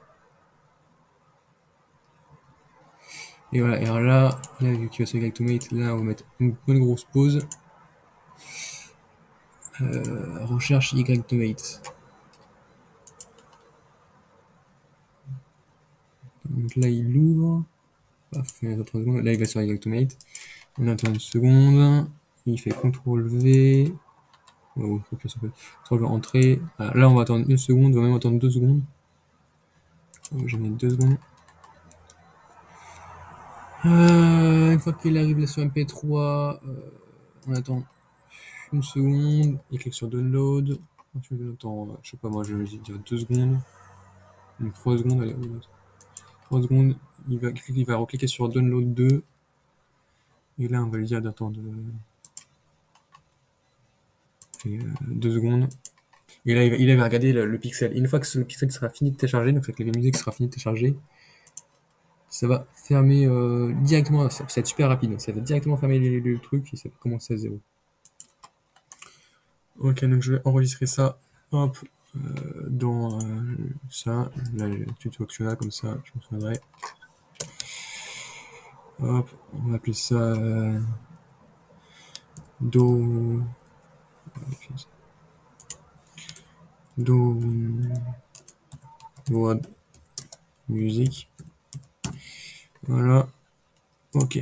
Et voilà. Et alors là, vu qu'il va sur Y2Mate, là, on va mettre une bonne grosse pause. Recherche Y2Mate. Donc là, il l'ouvre. Paf, il 3 secondes. Là, il va sur Y2Mate. On attend une seconde. Il fait CTRL V. Oh, CTRL V entrée. Là, on va attendre une seconde. On va même attendre 2 secondes. Je vais mettre 2 secondes. Une fois qu'il arrive là sur MP3, on attend une seconde. Il clique sur Download. Ensuite, on attend, je sais pas moi, je vais dire 2 secondes. 3 secondes, allez, 3 secondes. Il va recliquer sur Download 2. Et là, on va lui dire d'attendre 2 secondes. Et là, il va regarder le pixel. Et une fois que le pixel sera fini de télécharger, donc c'est que la musique sera finie de télécharger, ça va fermer directement, ça va être super rapide, ça va directement fermer le truc et ça va commencer à zéro. Ok, donc je vais enregistrer ça, hop, dans ça, là, le tuto Actiona, comme ça, je me souviendrai. Hop, on va appeler ça Do, Do, Word Music. Voilà, ok.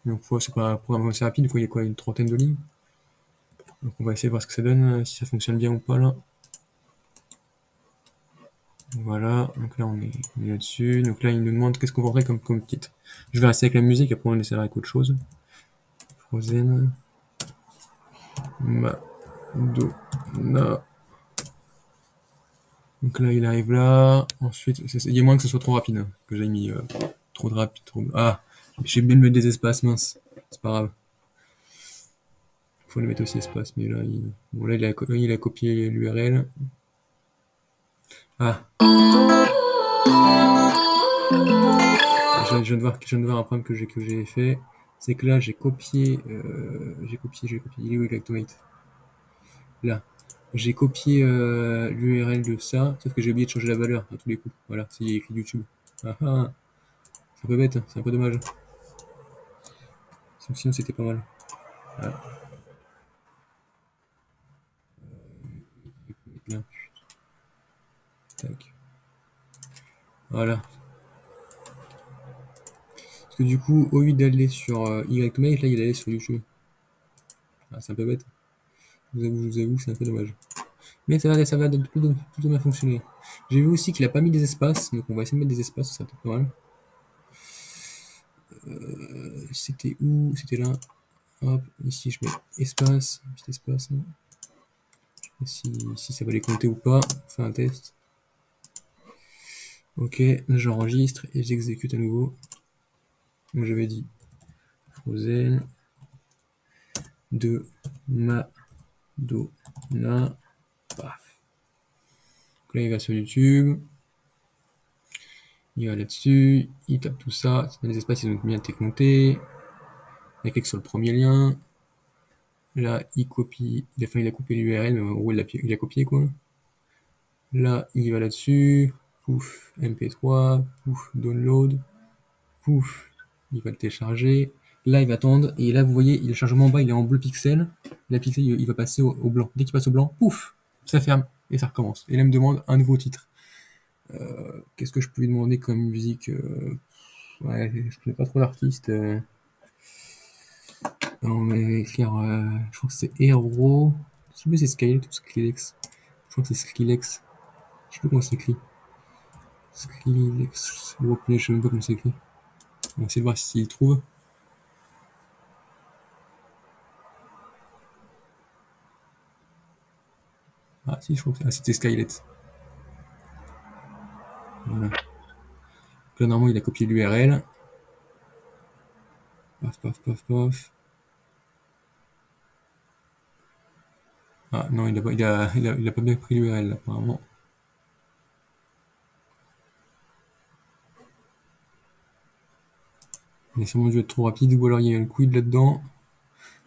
Donc, c'est pas un programme assez rapide, il y a quoi, une trentaine de lignes. Donc, on va essayer de voir ce que ça donne, si ça fonctionne bien ou pas là. Voilà, donc là on est là-dessus. Donc là il nous demande qu'est-ce qu'on voudrait comme titre. Je vais rester avec la musique, après on essaiera avec autre chose. Frozen. Madonna. Donc là il arrive là. Ensuite, il y a moins que ce soit trop rapide, hein, que j'ai mis trop de rapide. Ah, j'ai bien de mettre des espaces, mince. C'est pas grave. Faut le mettre aussi espace, mais là bon, là, il a copié l'URL. Ah. Je viens de voir un problème que j'ai fait. C'est que là, j'ai copié, il est où Electomate? Là. J'ai copié l'URL de ça, sauf que j'ai oublié de changer la valeur à tous les coups. Voilà, c'est écrit YouTube. Ah ah, c'est un peu bête, hein, c'est un peu dommage. Sinon, c'était pas mal. Voilà. Bien. Tac. Voilà. Parce que du coup, au lieu d'aller sur YMate, là, il allait sur YouTube. Ah, c'est un peu bête. Je vous avoue, c'est un peu dommage. Mais ça va plutôt bien fonctionner. J'ai vu aussi qu'il a pas mis des espaces, donc on va essayer de mettre des espaces, ça sera peut-être pas mal. C'était où? C'était là. Hop, ici je mets espace, petit espace. Hein. Je sais pas si ça va les compter ou pas. On fait un test. Ok, là j'enregistre et j'exécute à nouveau. Donc j'avais dit Frozen de Madonna. Paf. Donc là il va sur YouTube. Il va là-dessus, il tape tout ça. Les espaces ils ont bien été comptés. Il clique sur le premier lien. Là, il copie, il a coupé l'URL, mais en gros, il a copié, quoi. Là, il va là-dessus, pouf, MP3, pouf, download, pouf, il va le télécharger. Là, il va attendre, et là, vous voyez, le chargement en bas, il est en bleu pixel. La pixel, il va passer au blanc. Dès qu'il passe au blanc, pouf, ça ferme, et ça recommence. Et là, il me demande un nouveau titre. Qu'est-ce que je peux lui demander comme musique ouais, je connais pas trop l'artiste. On va écrire, je crois que c'est Hero. Je sais plus si c'est Skylet ou Skrillex. Je crois que c'est Skrillex. Je sais plus comment c'est écrit. Skrillex. Je sais même pas comment c'est écrit. On va essayer de voir s'il trouve. Ah si, je crois que c'était Skylet. Voilà. Donc là, normalement, il a copié l'URL. Paf, paf, paf, paf. Ah non, il a pas bien pris l'URL, apparemment. Il a sûrement dû être trop rapide, ou alors il y a eu un quid là-dedans.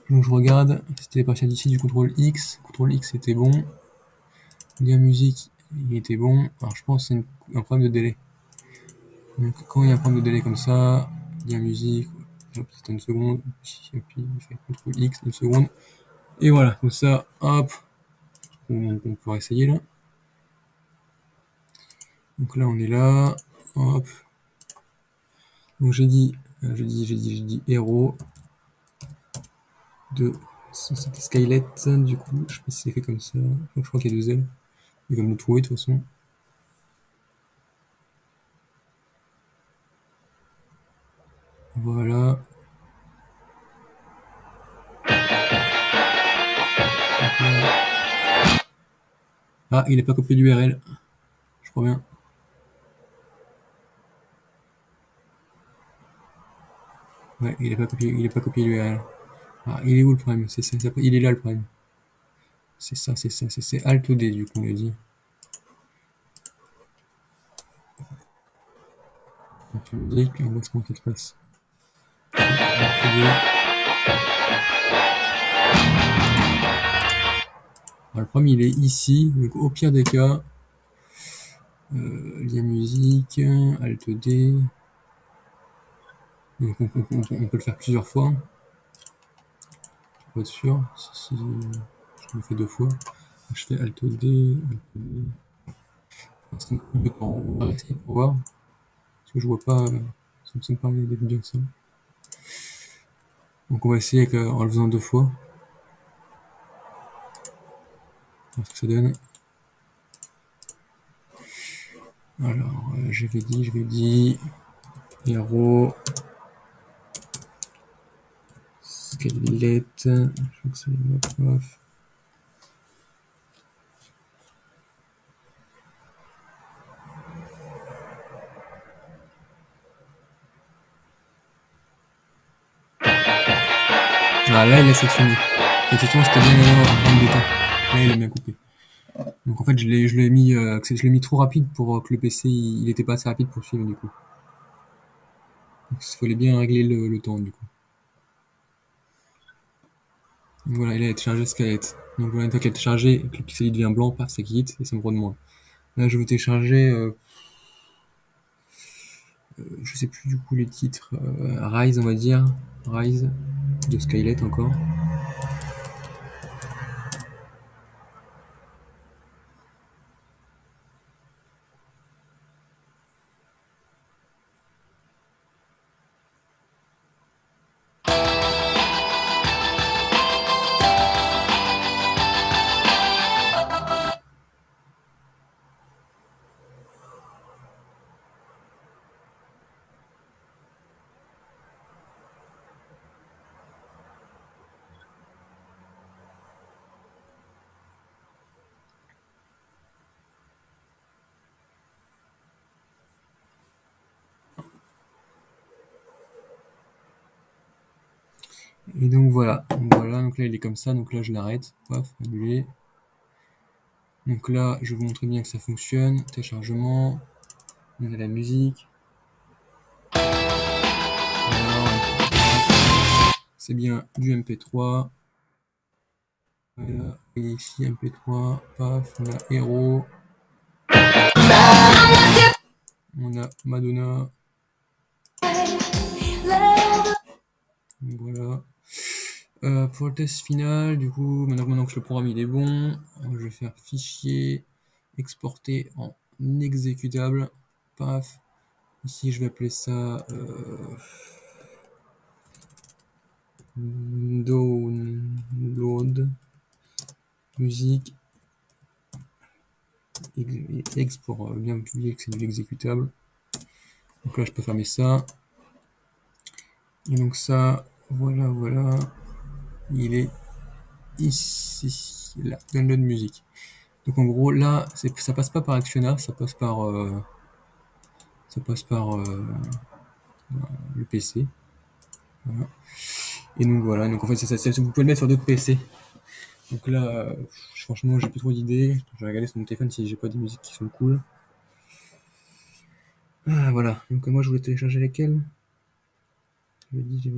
Donc je regarde, c'était les parties d'ici du contrôle X. Contrôle X c'était bon. Lien musique, il était bon. Alors je pense que c'est un problème de délai. Donc quand il y a un problème de délai comme ça, lien musique, hop, c'est une seconde, et puis il fait CTRL X, une seconde. Et voilà, comme ça, hop, on peut essayer là. Donc là on est là, hop. Donc j'ai dit héros de c'était Skylet, du coup, je sais pas si c'est fait comme ça. Donc, je crois qu'il y a deux L. Il va me le trouver de toute façon. Voilà. Ah, il n'a pas copié l'URL. Je crois bien. Ouais, il a pas copié l'URL. Ah, il est où le problème? C'est ça, il est là le problème. C'est Alt D du coup, on l'a dit. musique, on voit comment ça se passe. Alors, le premier il est ici, donc au pire des cas, lien musique, Alt D. Donc on peut le faire plusieurs fois. Pour être sûr, si je le fais 2 fois, je fais Alt D, Alt D. On va arrêter pour voir, parce que je vois pas, ça me semble pas bien ça. Donc on va essayer en le faisant 2 fois. Voir ce que ça donne. Alors, j'avais dit, Hero, Skelette, je crois que c'est le prof. Ah, là, il a sectionné. Effectivement, c'était bien en détail. Là, il est bien coupé. Donc, en fait, je l'ai mis trop rapide pour que le PC, il était pas assez rapide pour suivre, du coup. Donc, il fallait bien régler le temps, du coup. Donc, voilà, il a été chargé Skelette. Donc, voilà, une fois qu'il a été chargé, que le pixel devient blanc, paf, ça quitte, et ça me redemande. Là, je vais télécharger, je sais plus du coup les titres, Rise, on va dire. Rise, de Skylet encore. Et donc voilà, donc là il est comme ça, donc là je l'arrête, paf, annuler. Donc là je vais vous montrer bien que ça fonctionne, téléchargement, on a la musique. C'est bien du MP3. Voilà, et ici MP3, paf, on a Hero. On a Madonna. Donc voilà. Pour le test final, du coup, maintenant que le programme il est bon, je vais faire fichier, exporter en exécutable, paf. Ici, je vais appeler ça download musique ex pour bien publier que c'est de l'exécutable. Donc là, je peux fermer ça. Et donc ça, voilà, il est ici, là, download musique. Donc en gros, là, ça passe pas par Actiona, ça passe par le PC. Voilà. Et donc voilà, donc en fait, vous pouvez le mettre sur d'autres PC. Donc là, franchement, j'ai plus trop d'idées. Je vais regarder sur mon téléphone si j'ai pas des musiques qui sont cool. Ah, voilà. Donc moi, je voulais télécharger lesquelles. J'avais dit.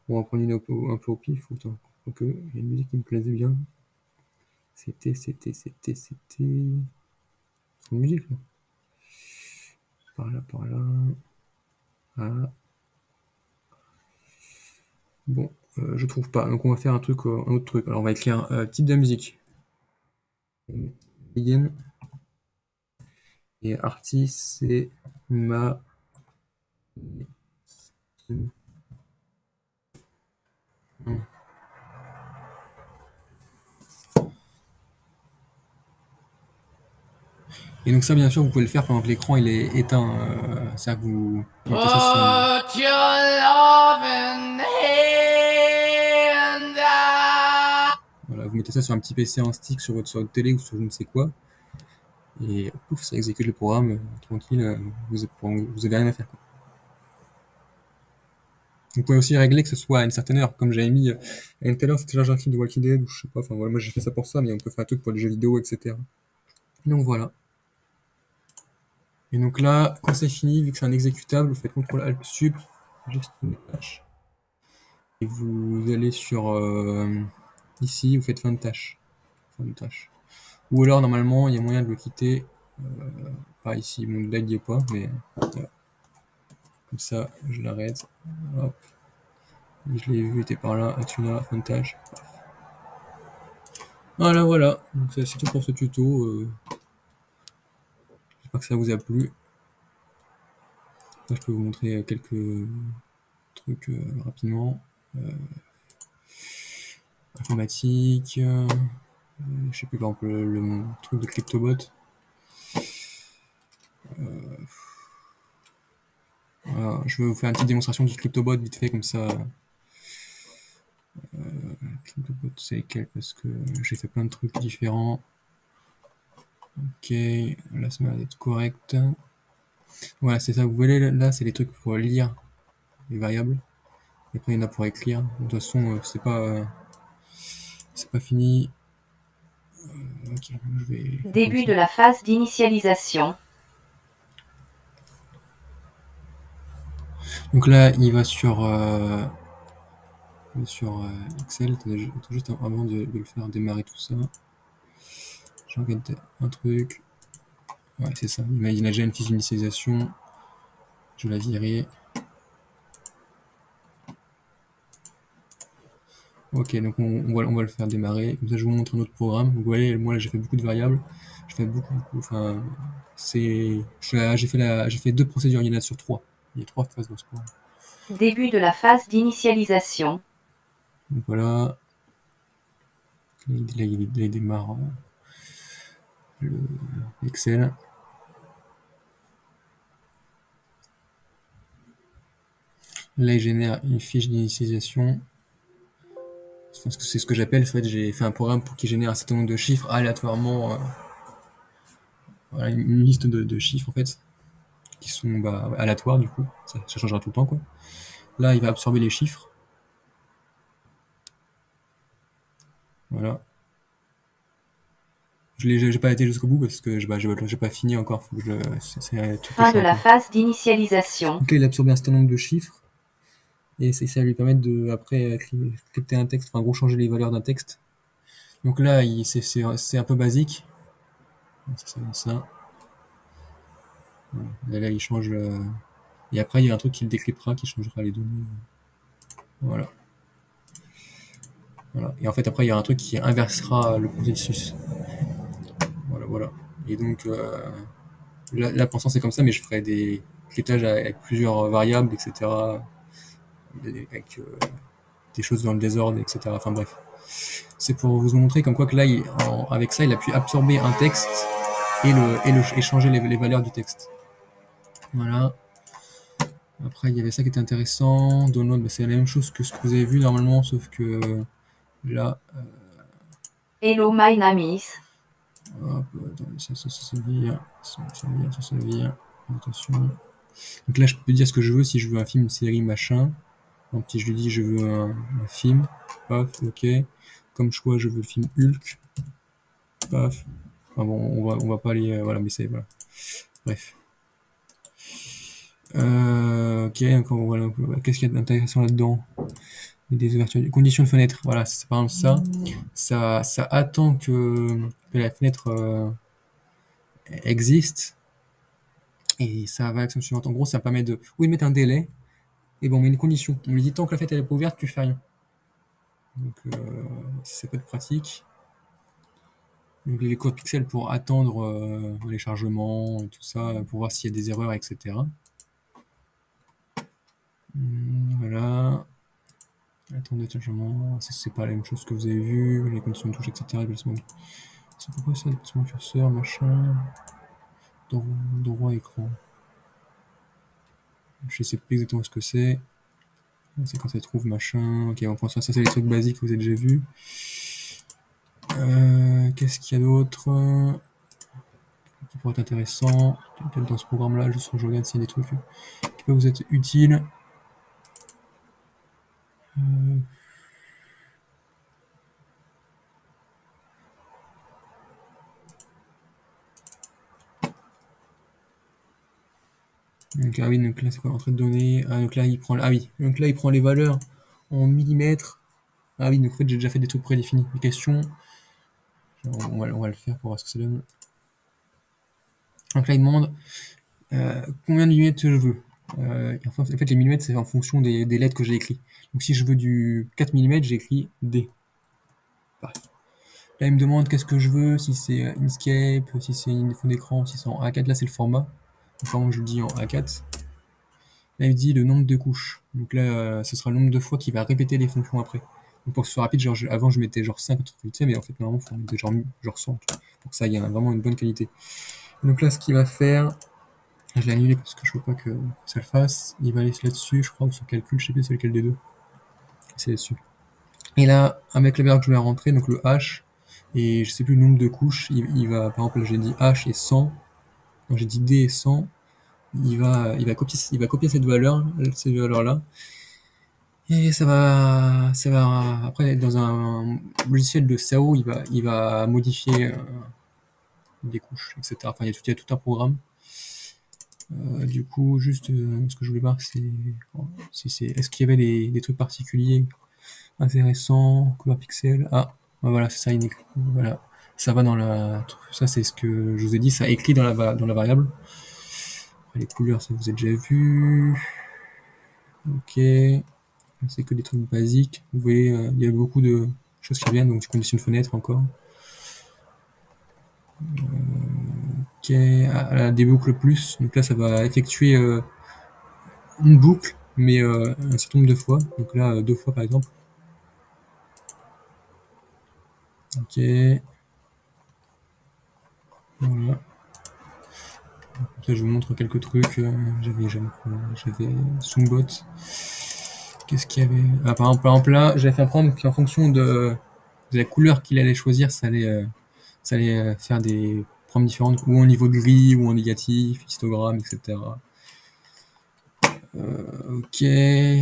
Bon, on va prendre une un peu au pif. Autant. Donc, il y a une musique qui me plaisait bien. C'était. C'est une musique, là. Par là. Ah. Bon, je trouve pas. Donc on va faire un autre truc. Alors on va écrire type de musique. Begin. Et artiste, c'est ma. Et donc ça, bien sûr, vous pouvez le faire pendant que l'écran il est éteint. C'est-à-dire que vous mettez ça voilà, vous mettez ça sur un petit PC en stick sur votre télé ou sur je ne sais quoi. Et pouf, ça exécute le programme tranquille. Vous avez rien à faire, quoi. Vous pouvez aussi régler que ce soit à une certaine heure, comme j'avais mis à une telle heure, c'était un clip de Walking Dead, ou je sais pas, enfin voilà, moi j'ai fait ça pour ça, mais on peut faire un truc pour les jeux vidéo, etc. Donc voilà. Et donc là, quand c'est fini, vu que c'est un exécutable, vous faites CTRL-ALT-SUB, juste une tâche. Et vous allez sur ici, vous faites fin de tâche. Fin de tâche. Ou alors, normalement, il y a moyen de le quitter par ici. Bon, là, il n'y est pas, mais voilà. Comme ça, je l'arrête. Hop. Je l'ai vu, il était par là. Atuna, fin de tâche. Voilà, voilà. Donc, c'est tout pour ce tuto. J'espère que ça vous a plu. Là, je peux vous montrer quelques trucs rapidement. Informatique. Je sais plus, par exemple, le truc de CryptoBot. Voilà, je vais vous faire une petite démonstration du CryptoBot vite fait, comme ça. CryptoBot, c'est lequel? Parce que j'ai fait plein de trucs différents. Ok, là ça m'a être correct. Voilà, c'est ça, vous voyez là, c'est les trucs pour lire les variables. Et après, il y en a pour écrire. De toute façon, c'est pas fini. Ok, je vais faire comme Début ça. de la phase d'initialisation. Donc là, il va sur Excel. Attendez, juste avant de le faire démarrer tout ça. Je regarde un truc. Ouais, c'est ça. Il a déjà une fiche d'initialisation. Je vais la virer. Ok, donc on va le faire démarrer. Comme ça, je vous montre un autre programme. Donc, vous voyez, moi là, j'ai fait beaucoup de variables. J'ai fait beaucoup. Enfin, j'ai fait 2 procédures. Il y en a sur 3. Il y a 3 phases dans ce programme. Début de la phase d'initialisation. Donc voilà. Là, il démarre l'Excel. Là, il génère une fiche d'initialisation. Je pense que c'est ce que j'appelle. En fait, j'ai fait un programme pour qu'il génère un certain nombre de chiffres aléatoirement. Voilà, une liste de chiffres en fait, qui sont aléatoires du coup. Ça changera tout le temps quoi. Là, il va absorber les chiffres. Voilà. J'ai pas été jusqu'au bout parce que j'ai pas fini encore. Faut que c'est un truc que je Fin suis de en la cours. phase d'initialisation. Donc là, il absorbe un certain nombre de chiffres et ça va lui permettre de après crypter un texte, enfin en gros changer les valeurs d'un texte. Donc là, c'est un peu basique. Ça donne ça. Voilà. Là, il change. Et après, il y a un truc qui le décryptera, qui changera les données. Voilà. Voilà. Et en fait, après, il y a un truc qui inversera le processus. Voilà, voilà. Et donc, là pour l'instant, c'est comme ça, mais je ferai des cryptages avec plusieurs variables, etc. Avec des choses dans le désordre, etc. Enfin bref. C'est pour vous montrer comme quoi que là, avec ça, il a pu absorber un texte et changer les valeurs du texte. Voilà. Après, il y avait ça qui était intéressant. Download, c'est la même chose que ce que vous avez vu normalement, sauf que là, Hello my name is. hop, attendez, ça vire, ça vire. Attention. Donc là, je peux dire ce que je veux, si je veux un film, une série, machin. Donc si je lui dis je veux un film, paf, ok. Comme choix, je veux le film Hulk, paf. Enfin bon, on va pas aller, voilà, mais c'est, voilà. Bref. Ok, donc voilà, qu'est-ce qu'il y a d'intéressant là-dedans? Des ouvertures, conditions de fenêtre, voilà, c'est par exemple ça attend que la fenêtre existe, et ça va à l'action suivante. En gros, ça permet de, ou de mettre un délai, et bon, on met une condition. On lui dit tant que la fenêtre elle est pas ouverte, tu fais rien. Donc, ça peut être pratique. Donc, les codes pixels pour attendre les chargements, et tout ça, pour voir s'il y a des erreurs, etc. Voilà. Attendez, chargement, ça c'est pas la même chose que vous avez vu, les conditions de touche, etc. C'est pourquoi ça, déplacement curseur, machin, droit écran. Je sais plus exactement ce que c'est. C'est quand ça trouve machin. Ok, on pense ça, c'est les trucs basiques que vous avez déjà vus. Qu'est-ce qu'il y a d'autre qui pourrait être intéressant? Peut-être dans ce programme-là, juste que je regarde s'il y a des trucs qui peuvent vous être utiles. Donc, ah oui, donc là, c'est quoi l'entrée de données? Ah, donc là, donc là, il prend les valeurs en millimètres. Ah oui, donc en fait, j'ai déjà fait des trucs prédéfinis. Les questions, on va le faire pour voir ce que ça donne. Donc là, il demande combien de millimètres je veux. En fait, les millimètres, c'est en fonction des lettres que j'ai écrites. Donc si je veux du 4 millimètres, j'écris D. Pareil. Là, il me demande qu'est-ce que je veux, si c'est Inkscape, si c'est une fond d'écran, si c'est en A4. Là, c'est le format. Donc, par exemple, je le dis en A4. Là, il me dit le nombre de couches. Donc là, ce sera le nombre de fois qu'il va répéter les fonctions après. Donc pour que ce soit rapide, genre, avant, je mettais genre 5 trucs, tu sais, mais en fait, normalement, il faut mettre genre 100. Pour que ça ait vraiment une bonne qualité. Donc là, ce qu'il va faire, je l'ai annulé parce que je veux pas que ça le fasse. Il va aller là-dessus, je crois, ou sur calcul, je sais plus c'est lequel des deux. C'est là-dessus. Et là, avec la valeur que je vais rentrer, donc le H, et je sais plus le nombre de couches, il va, par exemple, là, j'ai dit H et 100. Donc j'ai dit D et 100. Il va copier cette valeur-là. Et ça va, après, dans un logiciel de SAO, il va modifier des couches, etc. Enfin, il y a tout un programme. Du coup, juste, ce que je voulais voir, est-ce qu'il y avait des trucs particuliers intéressants, couleur pixel? Ah, voilà, c'est ça, voilà. Ça va ça c'est ce que je vous ai dit, ça écrit dans la variable. Après, les couleurs, ça vous avez déjà vu. Ok. C'est que des trucs basiques. Vous voyez, il y a beaucoup de choses qui reviennent, donc tu conditionnes fenêtre encore. Ok, la déboucle plus. Donc là, ça va effectuer une boucle, mais un certain nombre de fois. Donc là, 2 fois par exemple. Ok. Voilà. Là, je vous montre quelques trucs. J'avais Soombot. Qu'est-ce qu'il y avait? Ah, par exemple là, j'avais fait un programme qui, en fonction de la couleur qu'il allait choisir, ça allait faire des prompts différentes, ou en niveau de gris, ou en négatif, histogramme, etc. Ok,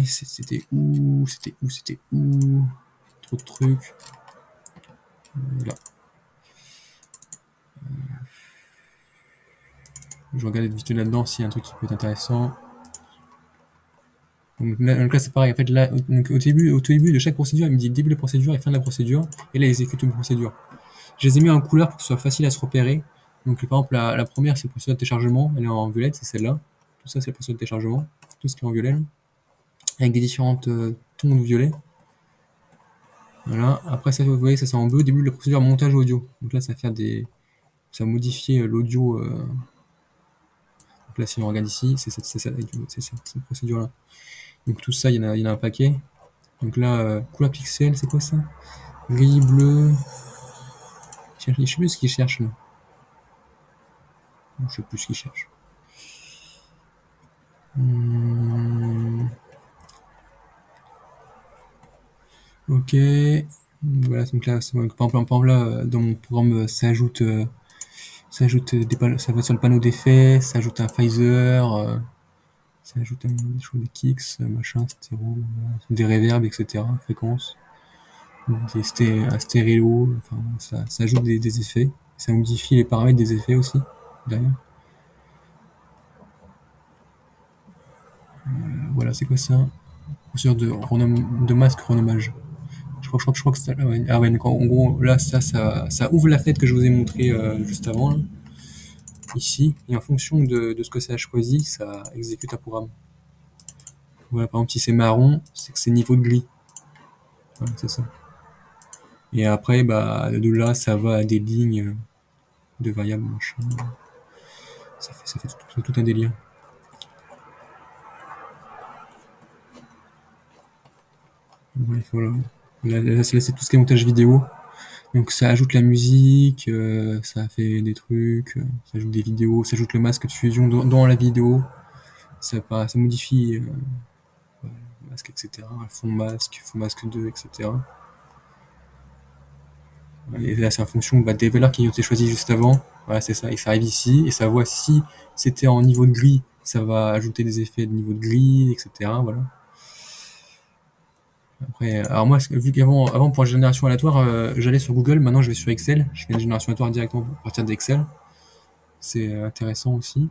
c'était où? Trop de trucs. Là. Je regarde vite là-dedans s'il y a un truc qui peut être intéressant. Donc là c'est pareil. En fait, là, donc, au début de chaque procédure, il me dit début de la procédure et fin de la procédure. Et là, il exécute une procédure. Je les ai mis en couleur pour que ce soit facile à se repérer. Donc, par exemple, la première, c'est le procédure de téléchargement. Elle est en violette, c'est celle-là. Tout ça, c'est le procédure de téléchargement. Tout ce qui est en violet, là. Avec des différentes tons de violet. Voilà. Après, ça, vous voyez, ça c'est en bleu. Début de la procédure montage audio. Donc là, ça va modifier l'audio. Donc là, si on regarde ici, c'est cette procédure-là. Donc tout ça, il y en a un paquet. Donc là, couleur pixel, c'est quoi ça? Gris, bleu. Je sais plus ce qu'il cherche là. Je sais plus ce qu'il cherche. Ok. Voilà, donc là, par exemple là, dans mon programme, ça ajoute ça va sur le panneau d'effets, ça ajoute un phaser, ça ajoute des kicks, machin, stéréo, des reverbs, etc. Fréquences, un stéréo, enfin, ça ajoute des effets. Ça modifie les paramètres des effets aussi, derrière. Voilà, c'est quoi ça? Procédure de masque renommage. Je crois que c'est ça. Ouais. Ah ouais, donc en gros, là, ça ouvre la fenêtre que je vous ai montré juste avant, là, ici, et en fonction de ce que ça a choisi, ça exécute un programme. Voilà, par exemple, si c'est marron, c'est que c'est niveau de gris. Voilà, c'est ça. Et après, bah, de là, ça va à des lignes de variables, machin. Ça fait tout un délire. Bref, voilà. Là, c'est tout ce qui est montage vidéo. Donc ça ajoute la musique, ça fait des trucs, ça ajoute des vidéos, ça ajoute le masque de fusion dans la vidéo, ça modifie le masque, etc. Fond masque 2, etc. Et là c'est en fonction des valeurs qui ont été choisies juste avant. Voilà, c'est ça. Et ça arrive ici, et ça voit si c'était en niveau de gris, ça va ajouter des effets de niveau de gris, etc. Voilà. Après, alors moi, vu avant pour la génération aléatoire, j'allais sur Google, maintenant je vais sur Excel. Je fais une génération aléatoire directement à partir d'Excel. C'est intéressant aussi.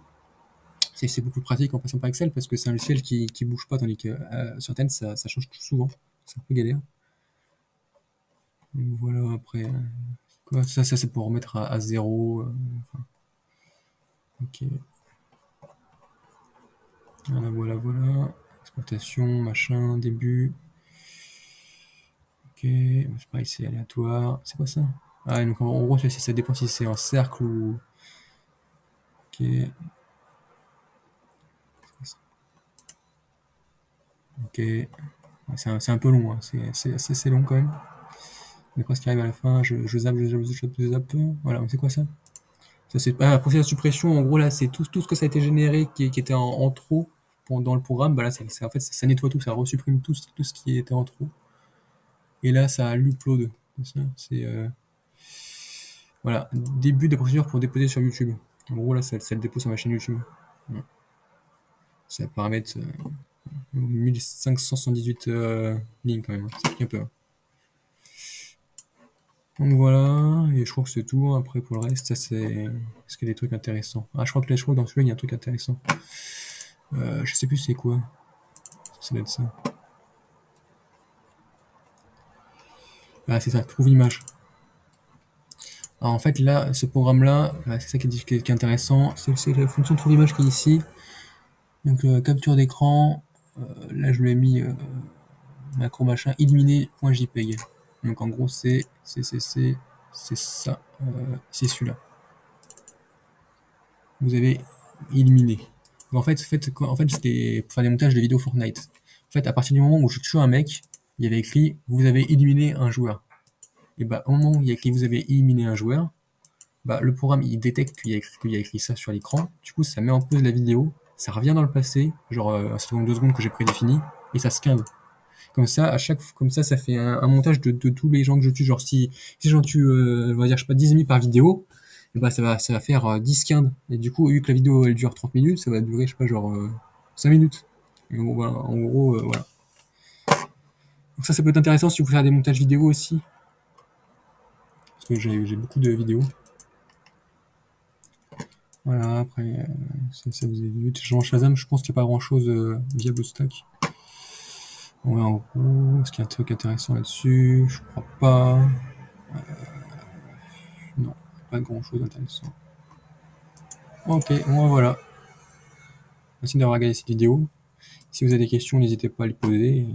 C'est beaucoup plus pratique en passant par Excel parce que c'est un logiciel qui bouge pas, tandis que sur Ten, ça change tout souvent. C'est un peu galère. Donc voilà, après, quoi, ça c'est pour remettre à 0. Enfin, ok. Voilà. Exportation, machin, début. Ok, c'est pareil, c'est aléatoire. C'est quoi ça? Ah, donc en gros, ça dépend si c'est en cercle ou. Ok. Ok. Ouais, c'est un peu long, hein. C'est long quand même. On est presque arrivé à la fin. Je zappe. Voilà, c'est quoi ça? Ça c'est procédure de suppression. En gros, là, c'est tout ce que ça a été généré qui était en trop dans le programme. Bah là, en fait, ça nettoie tout, ça resupprime tout ce qui était en trop. Et là, ça upload. C'est voilà, début de procédure pour déposer sur YouTube. En gros, là, ça le dépose sur ma chaîne YouTube. Voilà. Ça paramètre 1578 lignes quand même. Ça pique un peu. Donc voilà, et je crois que c'est tout. Après, pour le reste, ça c'est. Est-ce qu'il y a des trucs intéressants? Ah, je crois que dans celui-là, il y a un truc intéressant. Je sais plus c'est quoi. Ça doit être ça. Ah, c'est ça, trouve image. Alors en fait, là, ce programme-là, c'est ça qui est intéressant. C'est la fonction trouve image qui est ici. Donc, capture d'écran. Là, je lui ai mis macro machin, éliminer.jpg. Donc en gros, c'est ça. C'est celui-là. Vous avez éliminé. En fait, c'était pour faire des montages de vidéos Fortnite. En fait, à partir du moment où je tue un mec, il y avait écrit vous avez éliminé un joueur. Et bah, au moment où il y a écrit vous avez éliminé un joueur, bah, le programme il détecte qu'il y a écrit ça sur l'écran. Du coup, ça met en pause la vidéo, ça revient dans le passé, genre un certain nombre de secondes que j'ai prédéfini, et ça scinde. Comme ça, ça fait un montage de tous les gens que je tue. Genre, si j'en tue, on va dire, je sais pas, 10 ennemis par vidéo, et bah, ça va faire 10 scans. Et du coup, vu que la vidéo, elle dure 30 minutes, ça va durer, je sais pas, genre, 5 minutes. Et voilà, en gros, voilà. Donc ça peut être intéressant si vous voulez faire des montages vidéo aussi. Parce que j'ai beaucoup de vidéos. Voilà, après, ça vous avez vu. Jean Shazam, je pense qu'il n'y a pas grand chose via BlueStack. Ouais, en gros, est-ce qu'il y a un truc intéressant là-dessus? Je crois pas. Non, pas grand chose d'intéressant. Ok, bon, voilà. Merci d'avoir regardé cette vidéo. Si vous avez des questions, n'hésitez pas à les poser.